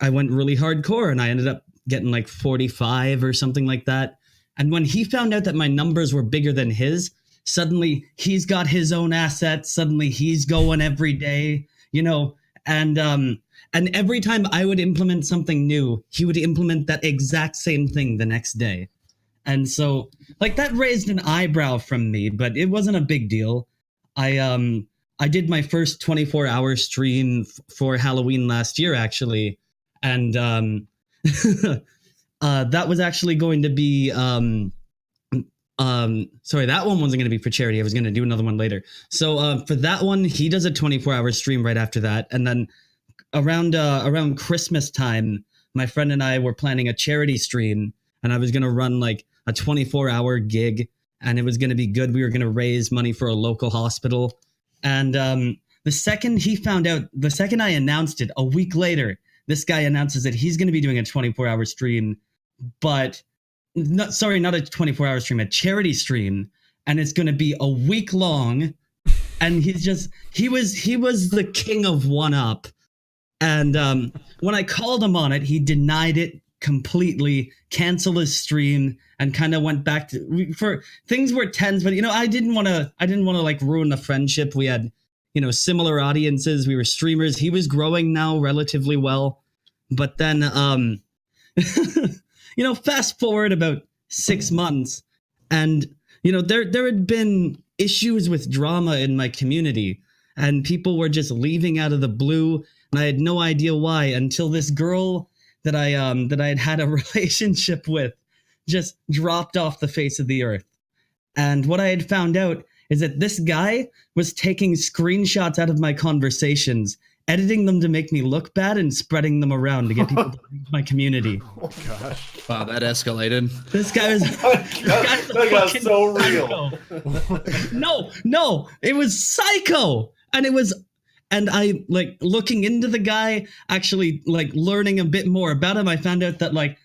I went really hardcore and I ended up getting like 45 or something like that. And when he found out that my numbers were bigger than his, suddenly he's got his own assets. Suddenly he's going every day, and every time I would implement something new, he would implement that exact same thing the next day. And so like that raised an eyebrow from me, but it wasn't a big deal. I did my first 24-hour stream for Halloween last year, actually. And that was actually going to be sorry, that one wasn't going to be for charity. I was going to do another one later. So for that one, he does a 24-hour stream right after that. And then around Christmas time, my friend and I were planning a charity stream, and I was going to run like a 24-hour gig, and it was going to be good. We were going to raise money for a local hospital. And the second I announced it, a week later, this guy announces that he's going to be doing a 24-hour stream, but not a 24-hour stream, a charity stream, and it's going to be a week long. And he was the king of one up. And when I called him on it, he denied it completely, canceled his stream, and kind of went back to for things were tense. But I didn't want to like ruin the friendship. We had similar audiences. We were streamers. He was growing now relatively well, but then fast forward about 6 months, and there had been issues with drama in my community, and people were just leaving out of the blue, and I had no idea why, until this girl that I had a relationship with just dropped off the face of the earth. And what I had found out is that this guy was taking screenshots out of my conversations, editing them to make me look bad, and spreading them around to get people to leave my community. Oh gosh. Wow, that escalated. This guy was That got so real. No, it was psycho. And I like looking into the guy, actually like learning a bit more about him. I found out that like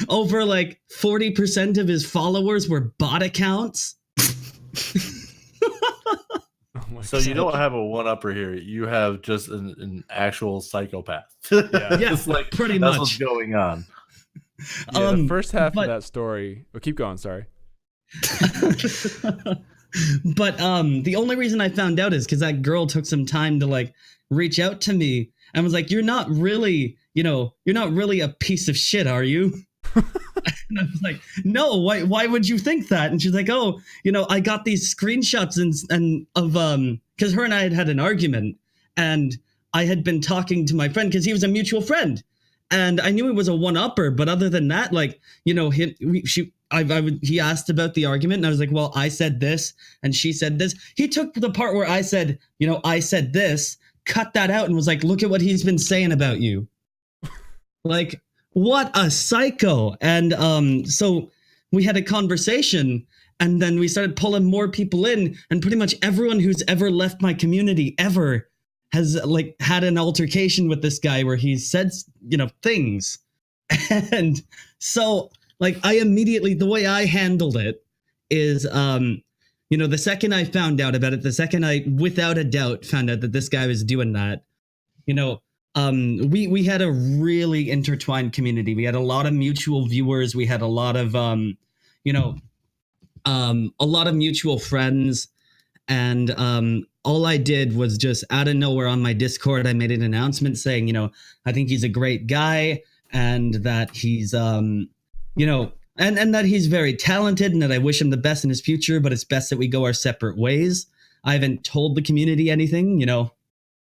over like 40% of his followers were bot accounts. So you don't have a one-upper here. You have just an actual psychopath. Yeah. It's like pretty that's much. what's going on. Yeah, the first half but- of that story. Oh, keep going. Sorry. But the only reason I found out is because that girl took some time to like reach out to me and was like, you're not really a piece of shit, are you? And I was like, no, why would you think that? And she's like, oh, I got these screenshots and of because her and I had an argument, and I had been talking to my friend because he was a mutual friend, and I knew he was a one-upper, but other than that, like, he asked about the argument, and I was like, well, I said this and she said this. He took the part where I said, I said this, cut that out, and was like, look at what he's been saying about you. Like, what a psycho. And so we had a conversation, and then we started pulling more people in, and pretty much everyone who's ever left my community ever has like had an altercation with this guy where he said, things. And so like I immediately, the way I handled it is, the second I found out about it, the second I, without a doubt, found out that this guy was doing that, we had a really intertwined community. We had a lot of mutual viewers. We had a lot of, a lot of mutual friends. And all I did was just out of nowhere on my Discord, I made an announcement saying, I think he's a great guy, and that he's, and that he's very talented, and that I wish him the best in his future, but it's best that we go our separate ways. I haven't told the community anything,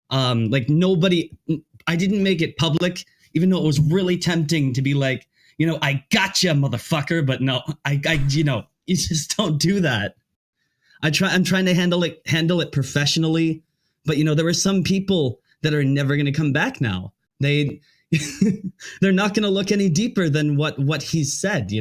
like nobody, I didn't make it public, even though it was really tempting to be like, I gotcha, motherfucker, but no, I you just don't do that. I'm trying to handle it professionally, but there were some people that are never going to come back now. They're not going to look any deeper than what he said,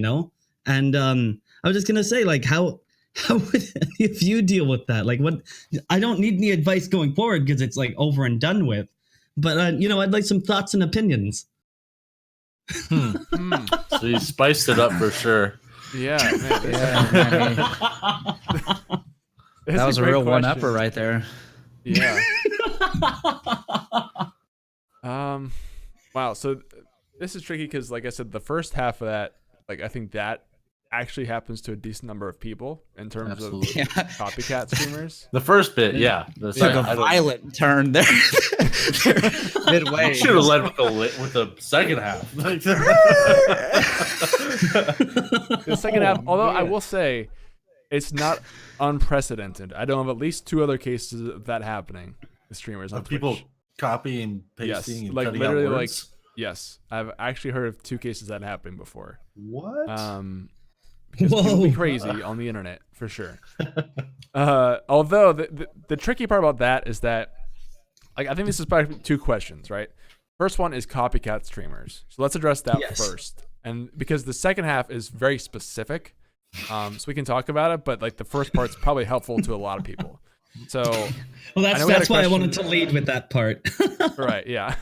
And I was just going to say, like, how would if you deal with that? Like, what? I don't need any advice going forward because it's like over and done with. But I'd like some thoughts and opinions. So you spiced it up for sure. Yeah, man. That was a real question. one-upper right there. Yeah. Wow. So this is tricky because, like I said, the first half of that, like I think that actually happens to a decent number of people in terms Absolutely. of copycat streamers. The first bit, yeah. The It's like second, a violent turn there. Midway. should have led with the second half. The second half, although I will say, it's not unprecedented. I know of at least 2 other cases of that happening with streamers on People Twitch. copying, pasting, and like cutting literally, out like words. yes, I've actually heard of 2 cases that happened before. What? Because people be Whoa. crazy on the internet for sure. Although the tricky part about that is that, like, I think this is probably 2 questions, right? First one is copycat streamers. So let's address that first, and because the second half is very specific, so we can talk about it. But like the first part's probably helpful to a lot of people. So Well, I know we had that's a why I question- wanted to lead with that part. right, yeah.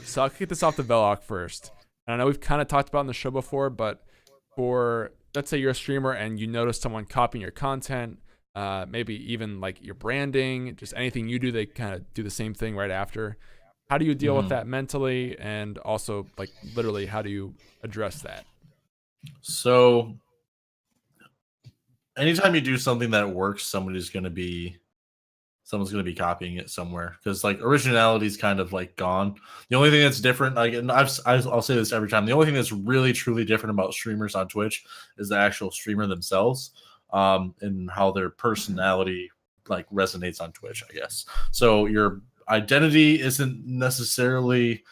So I'll kick this off to Velok first. And I know we've kind of talked about it on the show before, but for, let's say you're a streamer and you notice someone copying your content, maybe even like your branding, just anything you do, they kind of do the same thing right after. How do you deal with that mentally? And also, like, literally, how do you address that? So anytime you do something that works, someone's going to be copying it somewhere, because like originality is kind of like gone. The only thing that's different, like, and I'll say this every time, the only thing that's really truly different about streamers on Twitch is the actual streamer themselves, and how their personality like resonates on Twitch, I guess. So your identity isn't necessarily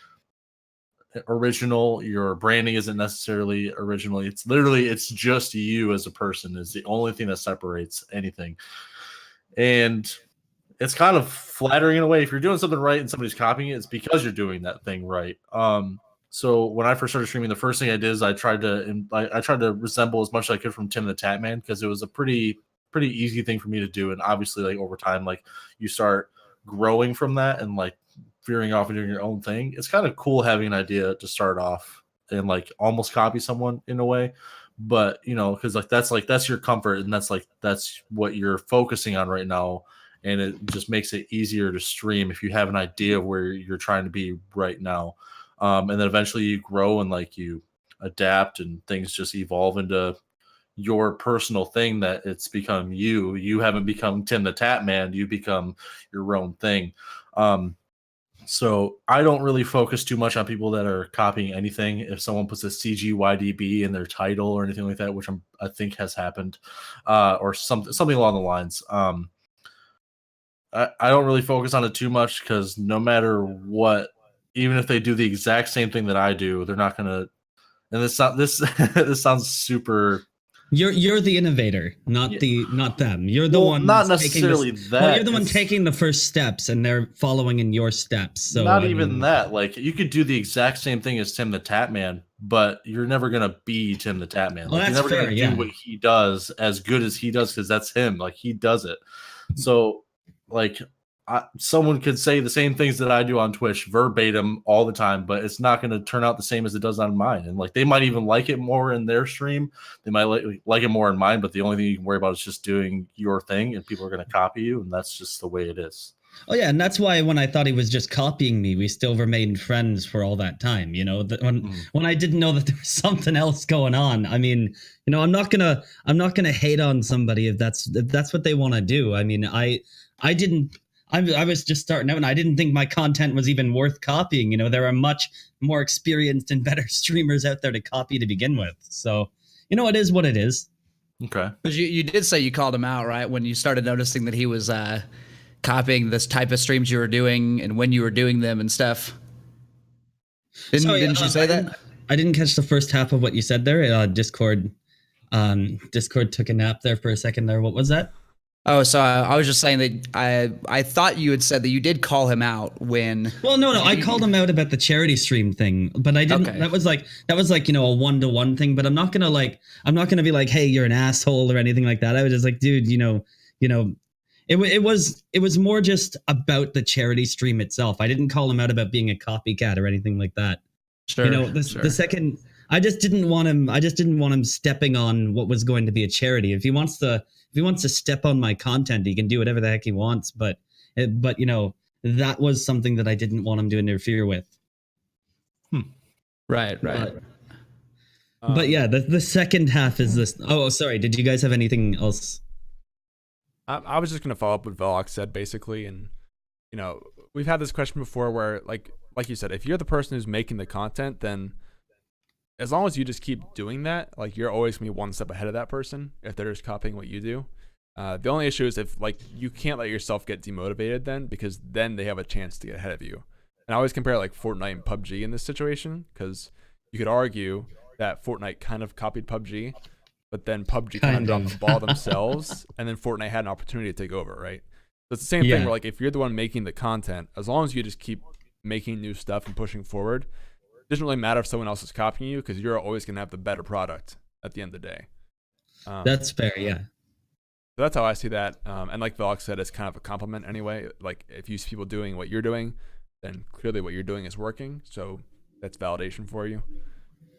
original. Your branding isn't necessarily original. It's just you as a person is the only thing that separates anything. And it's kind of flattering in a way. If you're doing something right and somebody's copying it, it's because you're doing that thing right. So when I first started streaming, the first thing I did is I tried to resemble as much as I could from Tim the Tatman, because it was a pretty easy thing for me to do. And obviously, like over time, like you start growing from that and like veering off and doing your own thing. It's kind of cool having an idea to start off and like almost copy someone in a way. But because that's your comfort, and that's what you're focusing on right now. And it just makes it easier to stream if you have an idea of where you're trying to be right now. And then eventually you grow and like you adapt and things just evolve into your personal thing, that it's become you. You haven't become Tim the Tatman, you become your own thing. So I don't really focus too much on people that are copying anything. If someone puts a CGYDB in their title or anything like that, which I think has happened, or something along the lines, I don't really focus on it too much, because no matter what, even if they do the exact same thing that I do, they're not gonna. And this this sounds super. You're the innovator, not them. You're the one. Not necessarily that. You're the one taking the first steps, and they're following in your steps. So not even that. Like you could do the exact same thing as Tim the Tatman, but you're never gonna be Tim the Tatman. Like, that's you're never fair, gonna do what he does as good as he does, because that's him. Like he does it. So like someone could say the same things that I do on Twitch verbatim all the time, but it's not going to turn out the same as it does on mine. And like they might even like it more in their stream. They might like it more in mine, but the only thing you can worry about is just doing your thing, and people are going to copy you, and that's just the way it is. Oh yeah, and that's why when I thought he was just copying me, we still remained friends for all that time. When I didn't know that there was something else going on. I mean, I'm not gonna hate on somebody if that's what they want to do. I mean, I was just starting out, and I didn't think my content was even worth copying. There are much more experienced and better streamers out there to copy to begin with. So, it is what it is. Okay. But you did say you called him out, right? When you started noticing that he was copying this type of streams you were doing and when you were doing them and stuff. Didn't you say that? I didn't catch the first half of what you said there. Discord took a nap there for a second there. What was that? Oh, so I was just saying that I thought you had said that you did call him out when. Well, no, I called him out about the charity stream thing, but I didn't. Okay. That was like a 1-to-1 thing. But I'm not gonna be like, hey, you're an asshole or anything like that. I was just like, dude, it was more just about the charity stream itself. I didn't call him out about being a copycat or anything like that. Sure. The second, I just didn't want him stepping on what was going to be a charity. If he wants to step on my content, he can do whatever the heck he wants. But that was something that I didn't want him to interfere with. Right. But yeah, the second half is this. Oh, sorry. Did you guys have anything else? I was just going to follow up what Velox said, basically. And, we've had this question before where, like you said, if you're the person who's making the content, then as long as you just keep doing that, like you're always going to be one step ahead of that person if they're just copying what you do. The only issue is if like you can't let yourself get demotivated then, because then they have a chance to get ahead of you. And I always compare like Fortnite and PUBG in this situation, because you could argue that Fortnite kind of copied PUBG, but then PUBG kind of dropped the ball themselves, and then Fortnite had an opportunity to take over, right? So it's the same thing where like if you're the one making the content, as long as you just keep making new stuff and pushing forward, it doesn't really matter if someone else is copying you, because you're always going to have the better product at the end of the day. That's fair, yeah. So that's how I see that. And like Velox said, it's kind of a compliment anyway. Like if you see people doing what you're doing, then clearly what you're doing is working. So that's validation for you.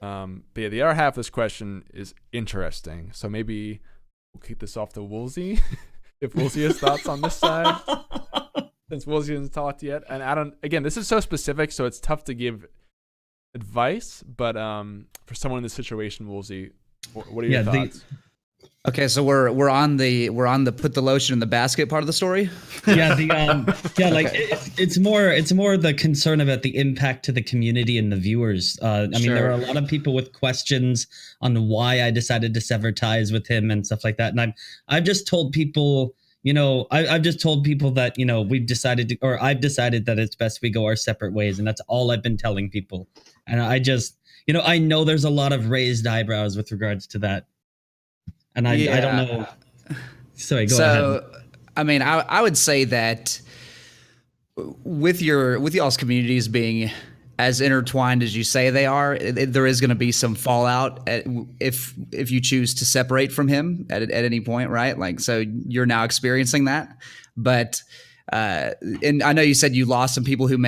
But yeah, the other half of this question is interesting. So maybe we'll kick this off to Woolsy, if Woolsy has thoughts on this side, since Woolsy hasn't talked yet. And I don't. Again, this is so specific, so it's tough to give advice. But for someone in this situation, Woolsy, what are your thoughts? Okay, so we're on the put the lotion in the basket part of the story. Yeah, it's more the concern about the impact to the community and the viewers. I mean, there are a lot of people with questions on why I decided to sever ties with him and stuff like that. And I've just told people, I've just told people that, we've decided to, or I've decided that it's best we go our separate ways. And that's all I've been telling people. And I just, I know there's a lot of raised eyebrows with regards to that. And I don't know. Sorry, go ahead. I mean, I would say that with y'all's communities being as intertwined as you say they are, there is going to be some fallout if you choose to separate from him at any point, right? Like, so you're now experiencing that. But and I know you said you lost some people who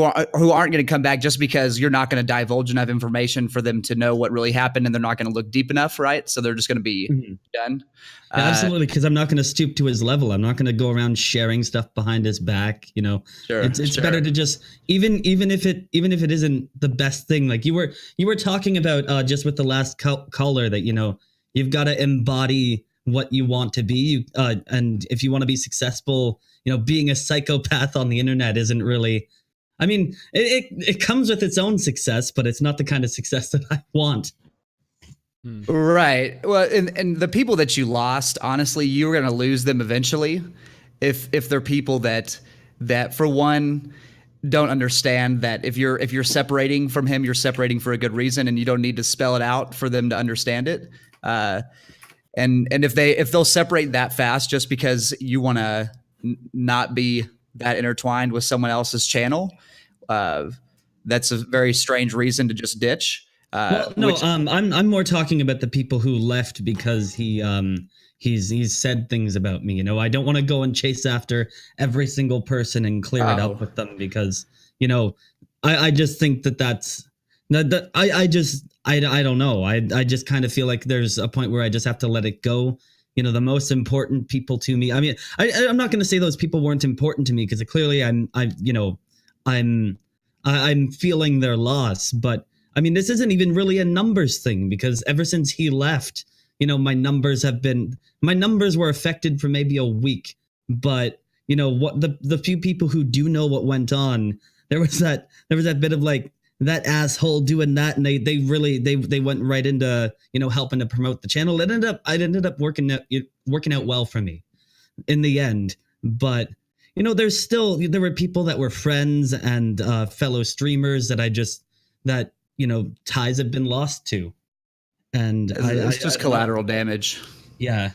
aren't going to come back just because you're not going to divulge enough information for them to know what really happened, and they're not going to look deep enough, right? So they're just going to be done. Yeah, absolutely, because I'm not going to stoop to his level. I'm not going to go around sharing stuff behind his back. Sure, it's better to just even if it isn't the best thing. Like you were talking about just with the last caller that you've got to embody what you want to be. And if you want to be successful, being a psychopath on the internet isn't really. I mean, it comes with its own success, but it's not the kind of success that I want. Right. Well, and the people that you lost, honestly, you were going to lose them eventually, if they're people that for one don't understand that if you're separating from him, you're separating for a good reason, and you don't need to spell it out for them to understand it. And if they'll separate that fast just because you want to not be that intertwined with someone else's channel, that's a very strange reason to just ditch. I'm more talking about the people who left because he's said things about me. I don't want to go and chase after every single person and clear it up with them because I just think that's I don't know. I just kind of feel like there's a point where I just have to let it go. The most important people to me. I mean, I'm not going to say those people weren't important to me because clearly I'm feeling their loss, but I mean, this isn't even really a numbers thing because ever since he left, my numbers were affected for maybe a week. But what the few people who do know what went on, there was that bit of like that asshole doing that, and they went right into helping to promote the channel. It ended up working out well for me in the end. But there were people that were friends and fellow streamers that ties have been lost to, and it's just collateral damage. Yeah,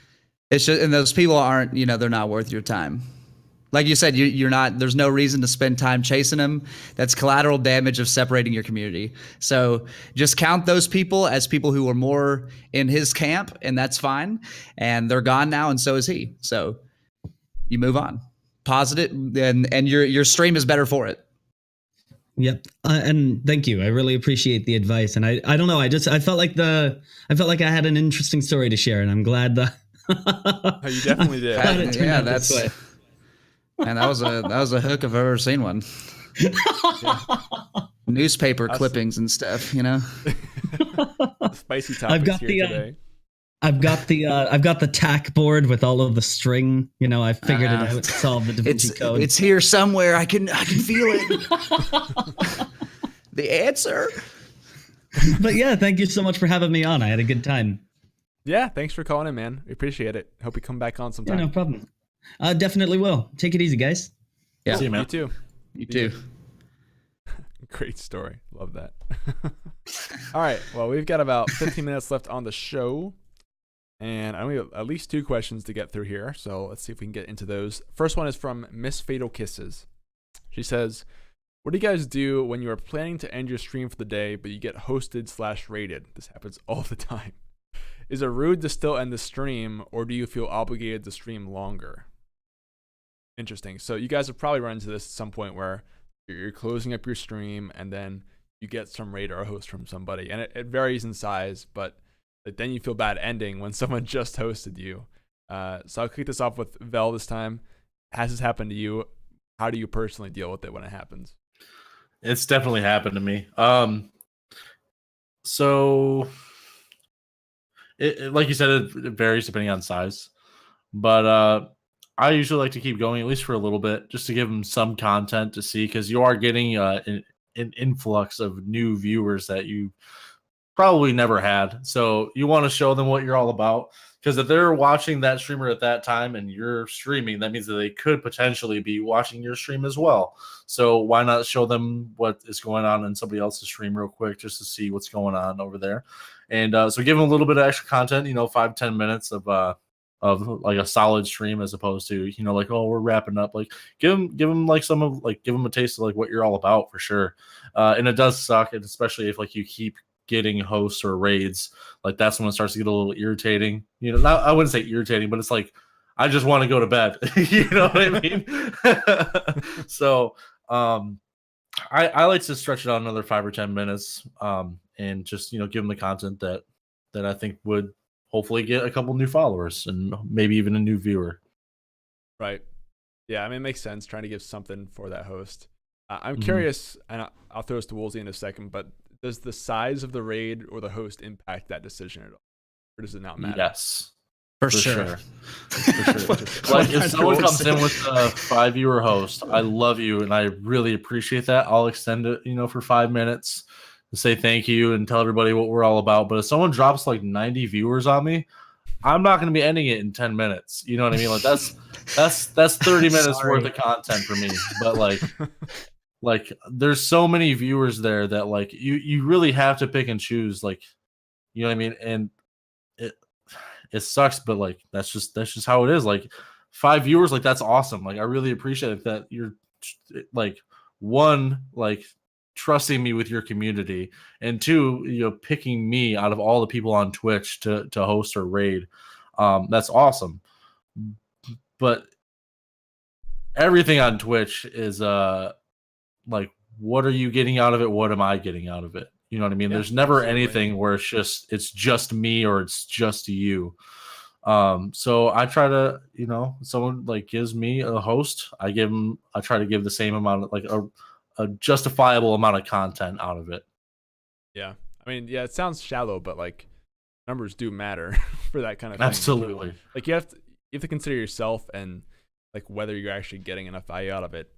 it's just, and those people aren't, they're not worth your time. Like you said, you're not. There's no reason to spend time chasing them. That's collateral damage of separating your community. So just count those people as people who were more in his camp, and that's fine. And they're gone now, and so is he. So you move on, positive, and your stream is better for it. Yep, and thank you. I really appreciate the advice, and I don't know. I felt like I had an interesting story to share, and I'm glad that. Oh, you definitely did. Yeah, that's. And that was a hook if I've ever seen one. Yeah. Newspaper clippings and stuff, Spicy topics here today. I've got the tack board with all of the string. I figured it out. Solved the Da Vinci Code. It's here somewhere. I can feel it. The answer. But yeah, thank you so much for having me on. I had a good time. Yeah, thanks for calling in, man. We appreciate it. Hope you come back on sometime. Yeah, no problem. Definitely will. Take it easy, guys. Yeah, see you, man. You too. You too. Great story. Love that. All right. Well, we've got about 15 minutes left on the show. And I only have at least 2 questions to get through here. So let's see if we can get into those. First one is from Miss Fatal Kisses. She says, what do you guys do when you are planning to end your stream for the day, but you get hosted/rated? This happens all the time. Is it rude to still end the stream, or do you feel obligated to stream longer? Interesting. So you guys have probably run into this at some point where you're closing up your stream and then you get some raid or a host from somebody. And it varies in size, but then you feel bad ending when someone just hosted you. So I'll kick this off with Vel this time. Has this happened to you? How do you personally deal with it when it happens? It's definitely happened to me. So like you said, it varies depending on size. But I usually like to keep going at least for a little bit, just to give them some content to see, because you are getting an influx of new viewers that you probably never had. So you want to show them what you're all about. Because if they're watching that streamer at that time and you're streaming, that means that they could potentially be watching your stream as well. So why not show them what is going on in somebody else's stream real quick just to see what's going on over there. And so give them a little bit of extra content, 5-10 minutes of like a solid stream as opposed to, like, oh, we're wrapping up. Like give them like give them a taste of like what you're all about for sure. And it does suck, and especially if like you keep getting hosts or raids, like that's when it starts to get a little irritating. Not, I wouldn't say irritating, but it's like I just want to go to bed. You know what I mean? So I like to stretch it out another 5 or 10 minutes, and just give them the content that I think would hopefully get a couple new followers and maybe even a new viewer. Right. Yeah, I mean, it makes sense trying to give something for that host. I'm curious, and I'll throw this to Woolsy in a second, but does the size of the raid or the host impact that decision at all? Or does it not matter? Yes. For sure. Like if someone comes in with a 5-viewer host, I love you and I really appreciate that. I'll extend it, for 5 minutes to say thank you and tell everybody what we're all about. But if someone drops like 90 viewers on me, I'm not going to be ending it in 10 minutes. You know what I mean? Like that's 30 minutes worth of content for me. But like there's so many viewers there that like you really have to pick and choose, like, you know what I mean? And it sucks, but like that's just how it is. Like 5 viewers, like that's awesome. Like I really appreciate that you're like, one, like trusting me with your community, and 2, picking me out of all the people on Twitch to host or raid. That's awesome. But everything on Twitch is like, what are you getting out of it? What am I getting out of it? You know what I mean? Yeah, There's never absolutely. anything where it's just me or it's just you. So I try to, someone like gives me a host, I try to give the same amount of like a justifiable amount of content out of it. Yeah. I mean, yeah, it sounds shallow, but like numbers do matter for that kind of thing. Absolutely. Like you have to consider yourself and like whether you're actually getting enough value out of it.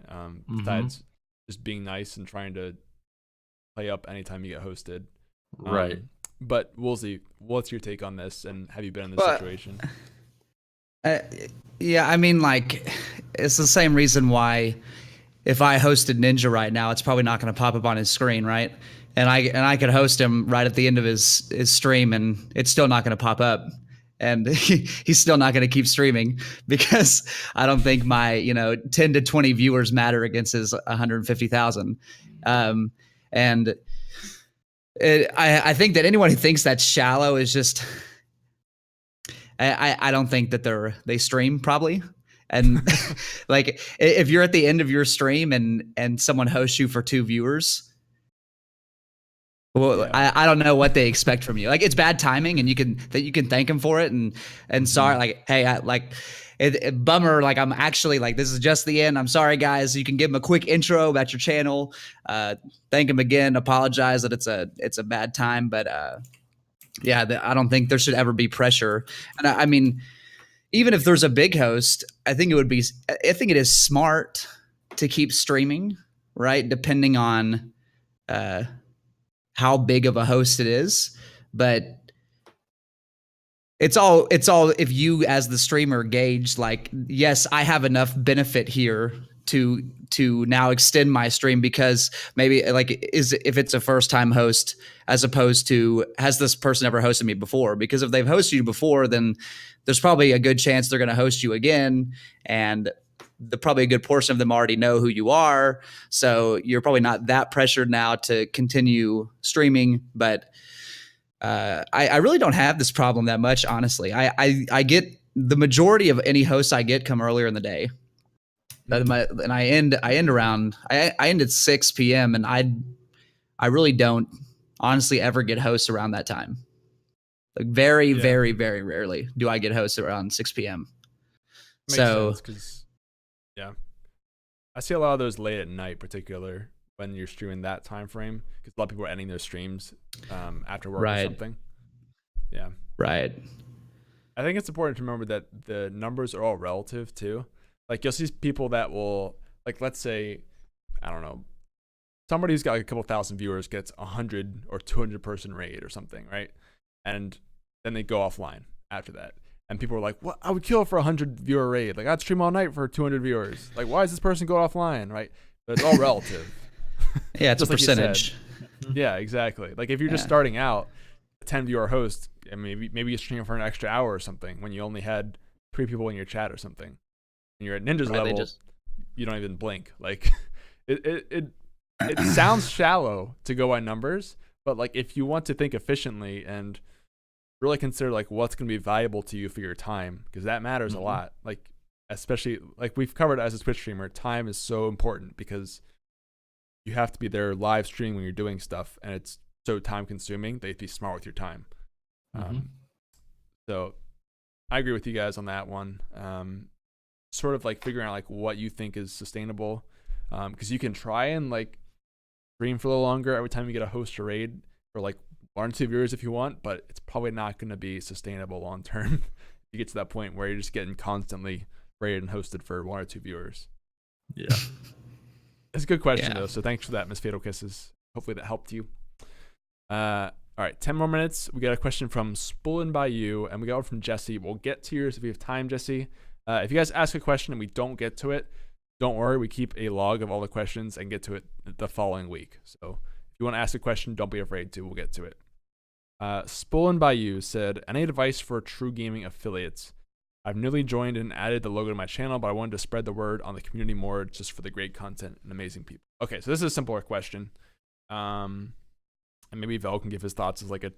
Besides just being nice and trying to play up anytime you get hosted. Right. But Woolsey, what's your take on this, and have you been in this situation? Yeah, I mean, like, it's the same reason why if I hosted Ninja right now, it's probably not going to pop up on his screen, right? And I could host him right at the end of his stream, and it's still not going to pop up. And he's still not going to keep streaming because I don't think my 10 to 20 viewers matter against his 150,000. And I think that anyone who thinks that's shallow is just I don't think that they stream probably. And like if you're at the end of your stream and someone hosts you for 2 viewers, well, yeah. I don't know what they expect from you. Like it's bad timing, and you can thank them for it, and sorry, like, hey, bummer, like I'm actually like this is just the end. I'm sorry, guys. You can give them a quick intro about your channel, thank them again, apologize that it's a bad time, but yeah, I don't think there should ever be pressure. And I mean, even if there's a big host, I think it is smart to keep streaming, right? Depending on how big of a host it is, but it's all if you as the streamer gauge like, yes, I have enough benefit here to now extend my stream because maybe like if it's a first time host as opposed to has this person ever hosted me before, because if they've hosted you before, then there's probably a good chance they're going to host you again, and probably a good portion of them already know who you are. So you're probably not that pressured now to continue streaming. But I really don't have this problem that much, honestly. I get the majority of any hosts I get come earlier in the day. And I end at 6 p.m. and I really don't honestly ever get hosts around that time. Like very, very, very rarely do I get hosts around 6 p.m. Makes sense, 'cause yeah, I see a lot of those late at night, particular when you're streaming that time frame, because a lot of people are ending their streams after work or something. Yeah, right. I think it's important to remember that the numbers are all relative too. Like you'll see people that will, like, let's say, I don't know, somebody who's got like a couple thousand viewers gets 100 or 200 person raid or something, right? And then they go offline after that. And people are like, "What? I would kill for 100 viewer raid. Like I'd stream all night for 200 viewers. Like why is this person going offline?" Right? But it's all relative. Yeah, it's a Just like you said. percentage. Yeah, exactly. Like if you're just starting out, a 10 viewer host, and maybe you stream for an extra hour or something when you only had 3 people in your chat or something. And you're at Ninja's Right, level, you don't even blink. Like it sounds shallow to go by numbers, but like if you want to think efficiently and really consider like what's going to be valuable to you for your time, because that matters a lot. Like especially like we've covered as a Twitch streamer, time is so important because you have to be there live streaming when you're doing stuff, and it's so time consuming that you have to be smart with your time. So I agree with you guys on that one. Sort of like figuring out like what you think is sustainable, because you can try and like stream for a little longer every time you get a host or raid for like 1 or 2 viewers if you want, but it's probably not going to be sustainable long term. You get to that point where you're just getting constantly raided and hosted for 1 or 2 viewers. Yeah. It's a good question though, so thanks for that, Miss Fatal Kisses. Hopefully that helped you. All right, 10 more minutes. We got a question from Spoolin by You, and we got one from Jesse. We'll get to yours if we have time, Jesse. If you guys ask a question and we don't get to it, don't worry. We keep a log of all the questions and get to it the following week. So if you want to ask a question, don't be afraid to. We'll get to it. Spoolin by You said, any advice for TRUgaming affiliates? I've newly joined and added the logo to my channel, but I wanted to spread the word on the community more just for the great content and amazing people. Okay, so this is a simpler question. And maybe Vel can give his thoughts as like a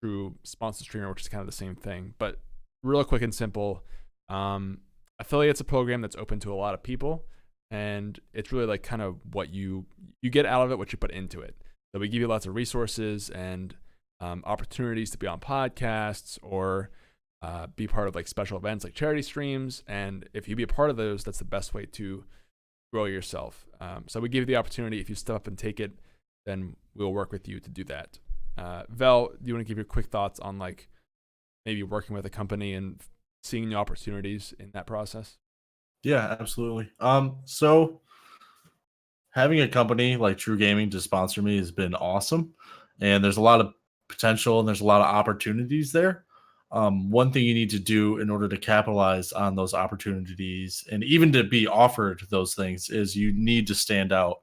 true sponsored streamer, which is kind of the same thing. But real quick and simple, affiliate's a program that's open to a lot of people, and it's really like kind of what you get out of it, what you put into it. So we give you lots of resources and opportunities to be on podcasts or be part of like special events like charity streams. And if you be a part of those, that's the best way to grow yourself. So we give you the opportunity. If you step up and take it, then we'll work with you to do that. Vel, do you want to give your quick thoughts on like maybe working with a company and seeing new opportunities in that process? Yeah, absolutely. So having a company like TRUgaming to sponsor me has been awesome, and there's a lot of potential and there's a lot of opportunities there. One thing you need to do in order to capitalize on those opportunities and even to be offered those things is you need to stand out.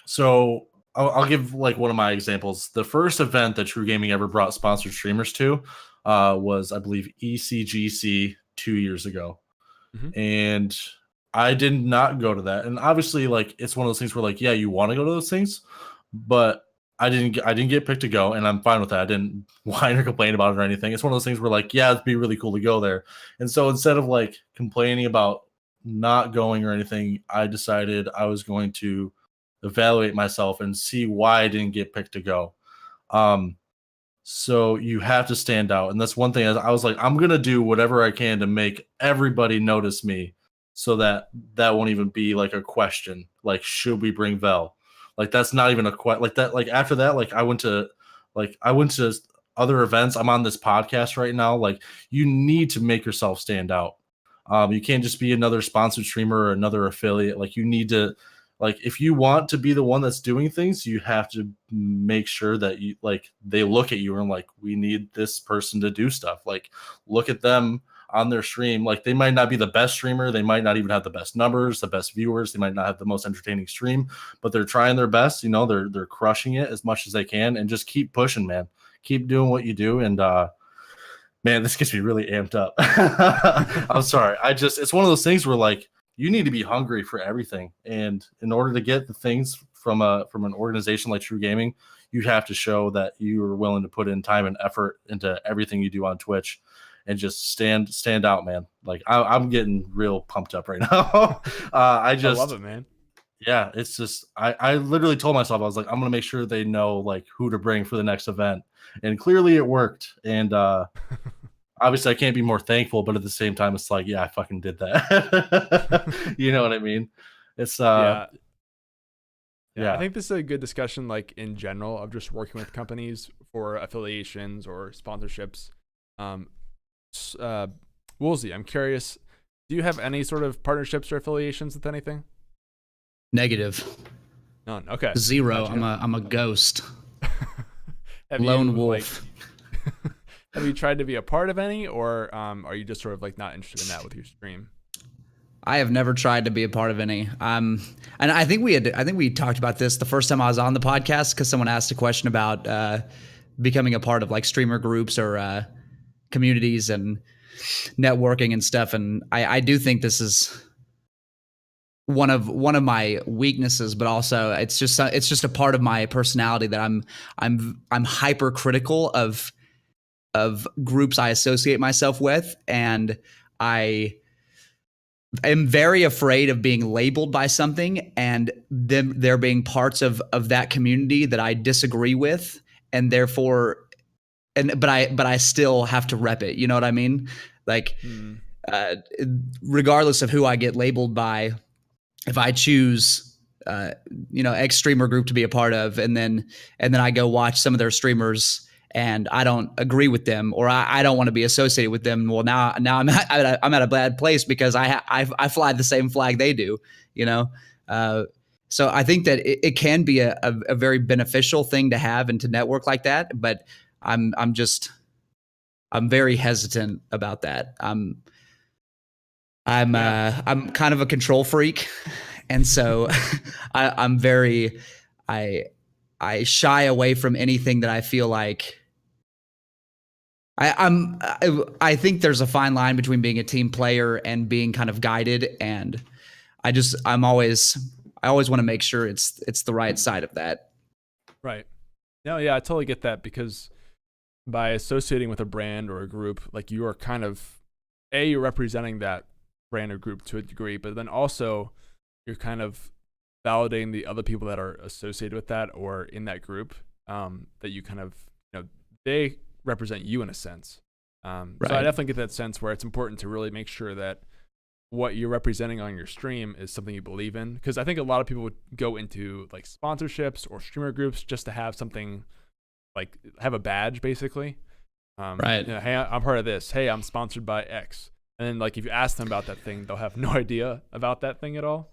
So I'll give like one of my examples. The first event that TRUgaming ever brought sponsored streamers to was, I believe, ECGC 2 years ago. And I did not go to that. And obviously, like, it's one of those things where, like, yeah, you want to go to those things, but I didn't get picked to go, and I'm fine with that. I didn't whine or complain about it or anything. It's one of those things where, like, yeah, it'd be really cool to go there. And so instead of like complaining about not going or anything, I decided I was going to evaluate myself and see why I didn't get picked to go. So you have to stand out. And that's one thing. I was like, I'm going to do whatever I can to make everybody notice me so that won't even be like a question. Like, should we bring Vel? Like, that's not even a question. Like that. Like after that, like I went to other events. I'm on this podcast right now. Like, you need to make yourself stand out. You can't just be another sponsored streamer or another affiliate. Like, you need to, like, if you want to be the one that's doing things, you have to make sure that you, like, they look at you and like, we need this person to do stuff. Like, look at them on their stream. Like, they might not be the best streamer. They might not even have the best numbers, the best viewers. They might not have the most entertaining stream, but they're trying their best. You know, they're crushing it as much as they can, and just keep pushing, man. Keep doing what you do. And, man, this gets me really amped up. I'm sorry. It's one of those things where, like, you need to be hungry for everything. And in order to get the things from an organization like TRUgaming, you have to show that you are willing to put in time and effort into everything you do on Twitch and just stand out, man. Like, I'm getting real pumped up right now. I love it, man. Yeah, it's just, I literally told myself, I was like, I'm going to make sure they know like who to bring for the next event. And clearly it worked. And, obviously, I can't be more thankful, but at the same time, it's like, yeah, I fucking did that. You know what I mean? It's yeah. I think this is a good discussion, like in general, of just working with companies for affiliations or sponsorships. Woolsey, I'm curious, do you have any sort of partnerships or affiliations with anything? Negative. None. Okay. Zero. Gotcha. I'm a ghost. Have Lone you, wolf. Like, have you tried to be a part of any, or are you just sort of like not interested in that with your stream? I have never tried to be a part of any. And I think we talked about this the first time I was on the podcast, because someone asked a question about becoming a part of like streamer groups or communities and networking and stuff. And I do think this is one of my weaknesses, but also it's just a part of my personality that I'm hypercritical of groups I associate myself with, and I am very afraid of being labeled by something and them there being parts of that community that I disagree with, and therefore but I still have to rep it. You know what I mean? Like regardless of who I get labeled by, if I choose X streamer group to be a part of, and then I go watch some of their streamers and I don't agree with them, or I don't want to be associated with them, well, now I'm at a bad place because I fly the same flag they do, you know. So I think that it can be a very beneficial thing to have and to network like that, but I'm very hesitant about that. I'm kind of a control freak, and so I shy away from anything that I feel like I think there's a fine line between being a team player and being kind of guided, and I always want to make sure it's the right side of that. Right. No, yeah, I totally get that, because by associating with a brand or a group, like, you are kind of you're representing that brand or group to a degree, but then also you're kind of validating the other people that are associated with that or in that group, that you kind of, they represent you in a sense. Right. So I definitely get that sense where it's important to really make sure that what you're representing on your stream is something you believe in, because I think a lot of people would go into like sponsorships or streamer groups just to have something, like have a badge basically. Right. Hey, I'm part of this. Hey, I'm sponsored by X. And then like if you ask them about that thing, they'll have no idea about that thing at all.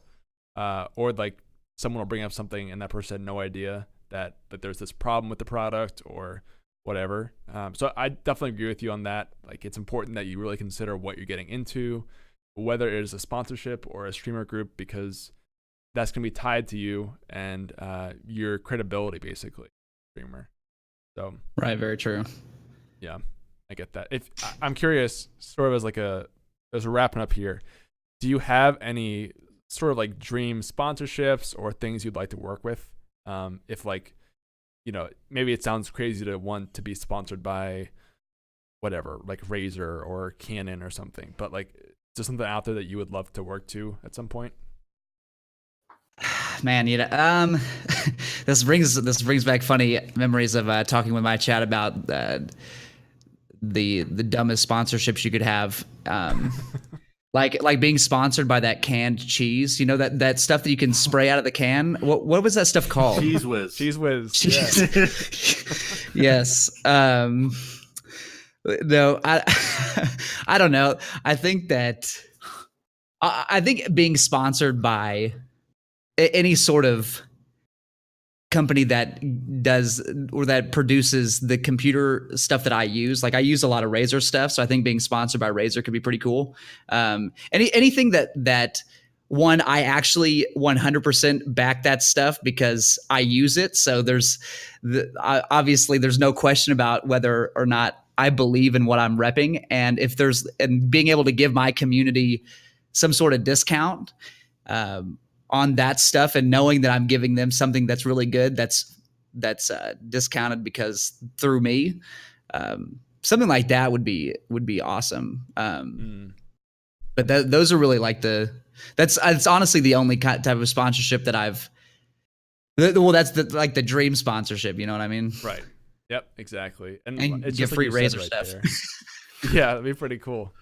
Or like someone will bring up something and that person had no idea that there's this problem with the product or whatever. So I definitely agree with you on that. Like, it's important that you really consider what you're getting into, whether it is a sponsorship or a streamer group, because that's going to be tied to you and your credibility, basically, streamer. So right, very true. Yeah, I get that. I'm curious, sort of as we're wrapping up here, do you have any sort of like dream sponsorships or things you'd like to work with? If like, maybe it sounds crazy to want to be sponsored by whatever, like Razer or Canon or something, but like, is there something out there that you would love to work to at some point? Man, this brings back funny memories of talking with my chat about the dumbest sponsorships you could have. Like being sponsored by that canned cheese, that stuff that you can spray out of the can. What was that stuff called? Cheese Whiz. Cheese Whiz. Yes. No, I don't know. I think being sponsored by any sort of company that does or that produces the computer stuff that I use, like I use a lot of Razer stuff, so I think being sponsored by Razer could be pretty cool. Anything that one, I actually 100% back that stuff because I use it. So obviously there's no question about whether or not I believe in what I'm repping, and being able to give my community some sort of discount on that stuff, and knowing that I'm giving them something that's really good, that's discounted because through me, something like that would be awesome. But those are really like it's honestly the only type of sponsorship that that's the dream sponsorship. You know what I mean? Right. Yep. Exactly. And it's just get free like Razer stuff. Yeah, that'd be pretty cool.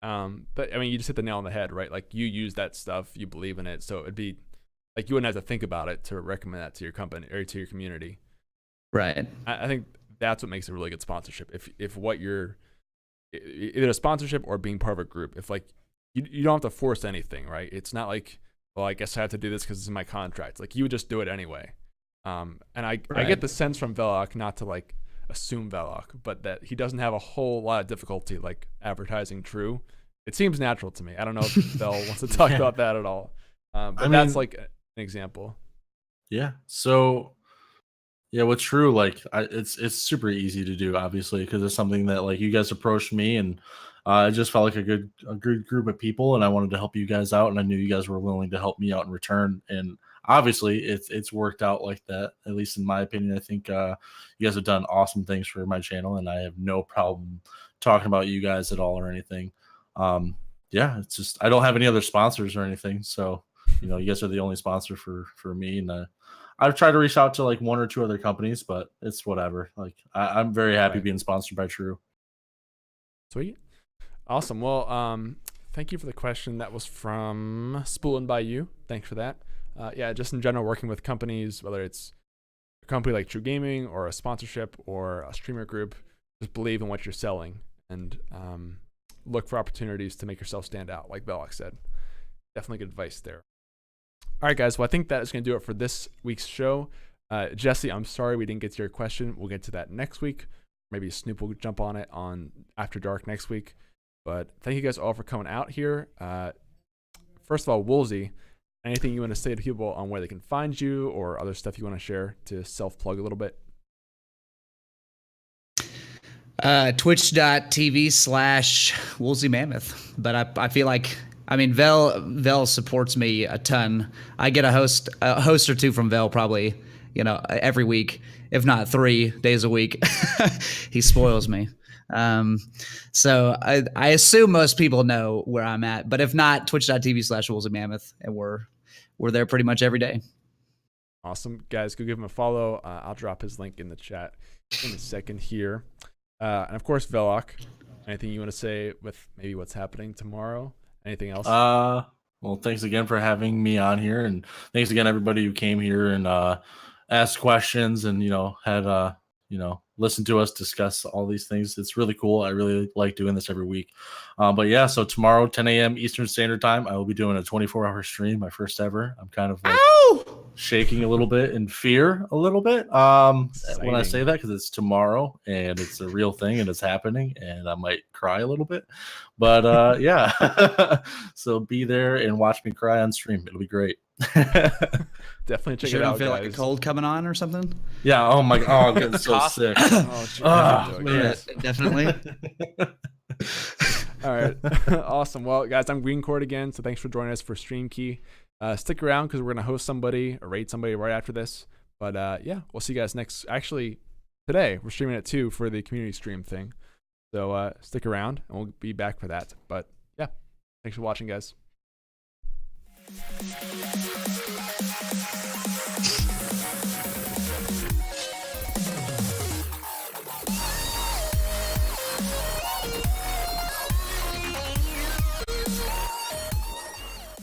But I mean, you just hit the nail on the head, right? Like, you use that stuff, you believe in it, so it'd be like you wouldn't have to think about it to recommend that to your company or to your community. Right. I think that's what makes a really good sponsorship. If what you're either a sponsorship or being part of a group, if like you don't have to force anything, right? It's not like well, I guess I have to do this because it's in my contract. Like, you would just do it anyway. And I Right. get the sense from Velok, not to like assume Velok, but that he doesn't have a whole lot of difficulty like advertising True. It seems natural to me. I don't know if Vel wants to talk about that at all. But I that's mean- like an example. Yeah. So yeah, what's true? Like, it's super easy to do, obviously, because it's something that like you guys approached me, and it just felt like a good group of people, and I wanted to help you guys out, and I knew you guys were willing to help me out in return, and obviously it's worked out like that. At least in my opinion, I think you guys have done awesome things for my channel, and I have no problem talking about you guys at all or anything. Yeah, it's just I don't have any other sponsors or anything, so you guys are the only sponsor for me, and I've tried to reach out to like 1 or 2 other companies, but it's whatever. Like I'm very happy Right. being sponsored by True. Sweet. Awesome. Well, thank you for the question. That was from Spoolin' by You. Thanks for that. Yeah, just in general, working with companies, whether it's a company like TRUgaming or a sponsorship or a streamer group, just believe in what you're selling and look for opportunities to make yourself stand out, like Velok said. Definitely good advice there. All right, guys. Well, I think that is going to do it for this week's show. Jesse, I'm sorry we didn't get to your question. We'll get to that next week. Maybe Snoop will jump on it on After Dark next week. But thank you guys all for coming out here. First of all, Woolsy, anything you want to say to people on where they can find you or other stuff you want to share to self-plug a little bit? Twitch.tv/WoolsyMammoth. But I feel like, I mean, Vel supports me a ton. I get a host or two from Vel probably, every week, if not 3 days a week. He spoils me. So I assume most people know where I'm at, but if not, twitch.tv/WoolsyMammoth, and we're there pretty much every day. Awesome. Guys, go give him a follow. I'll drop his link in the chat in a second here. And of course, Velok, anything you want to say with maybe what's happening tomorrow? Anything else? Well, thanks again for having me on here, and thanks again everybody who came here and asked questions and had listen to us discuss all these things. It's really cool. I really like doing this every week. But yeah, so tomorrow, 10 a.m. Eastern Standard Time, I will be doing a 24-hour stream, my first ever. I'm kind of like shaking a little bit in fear a little bit when I say that, because it's tomorrow and it's a real thing and it's happening, and I might cry a little bit. But yeah, so be there and watch me cry on stream. It'll be great. Definitely check Sure it don't out, feel guys. like a cold coming on or something? Yeah. Oh my God. I'm getting so sick. Oh, geez, Ah, man. man. Definitely. All right. Awesome. Well, guys, I'm GreenChord again, so thanks for joining us for Stream Key. Stick around because we're going to host somebody or raid somebody right after this. But yeah, we'll see you guys actually, today, we're streaming at 2 for the community stream thing. So stick around, and we'll be back for that. But yeah, thanks for watching, guys.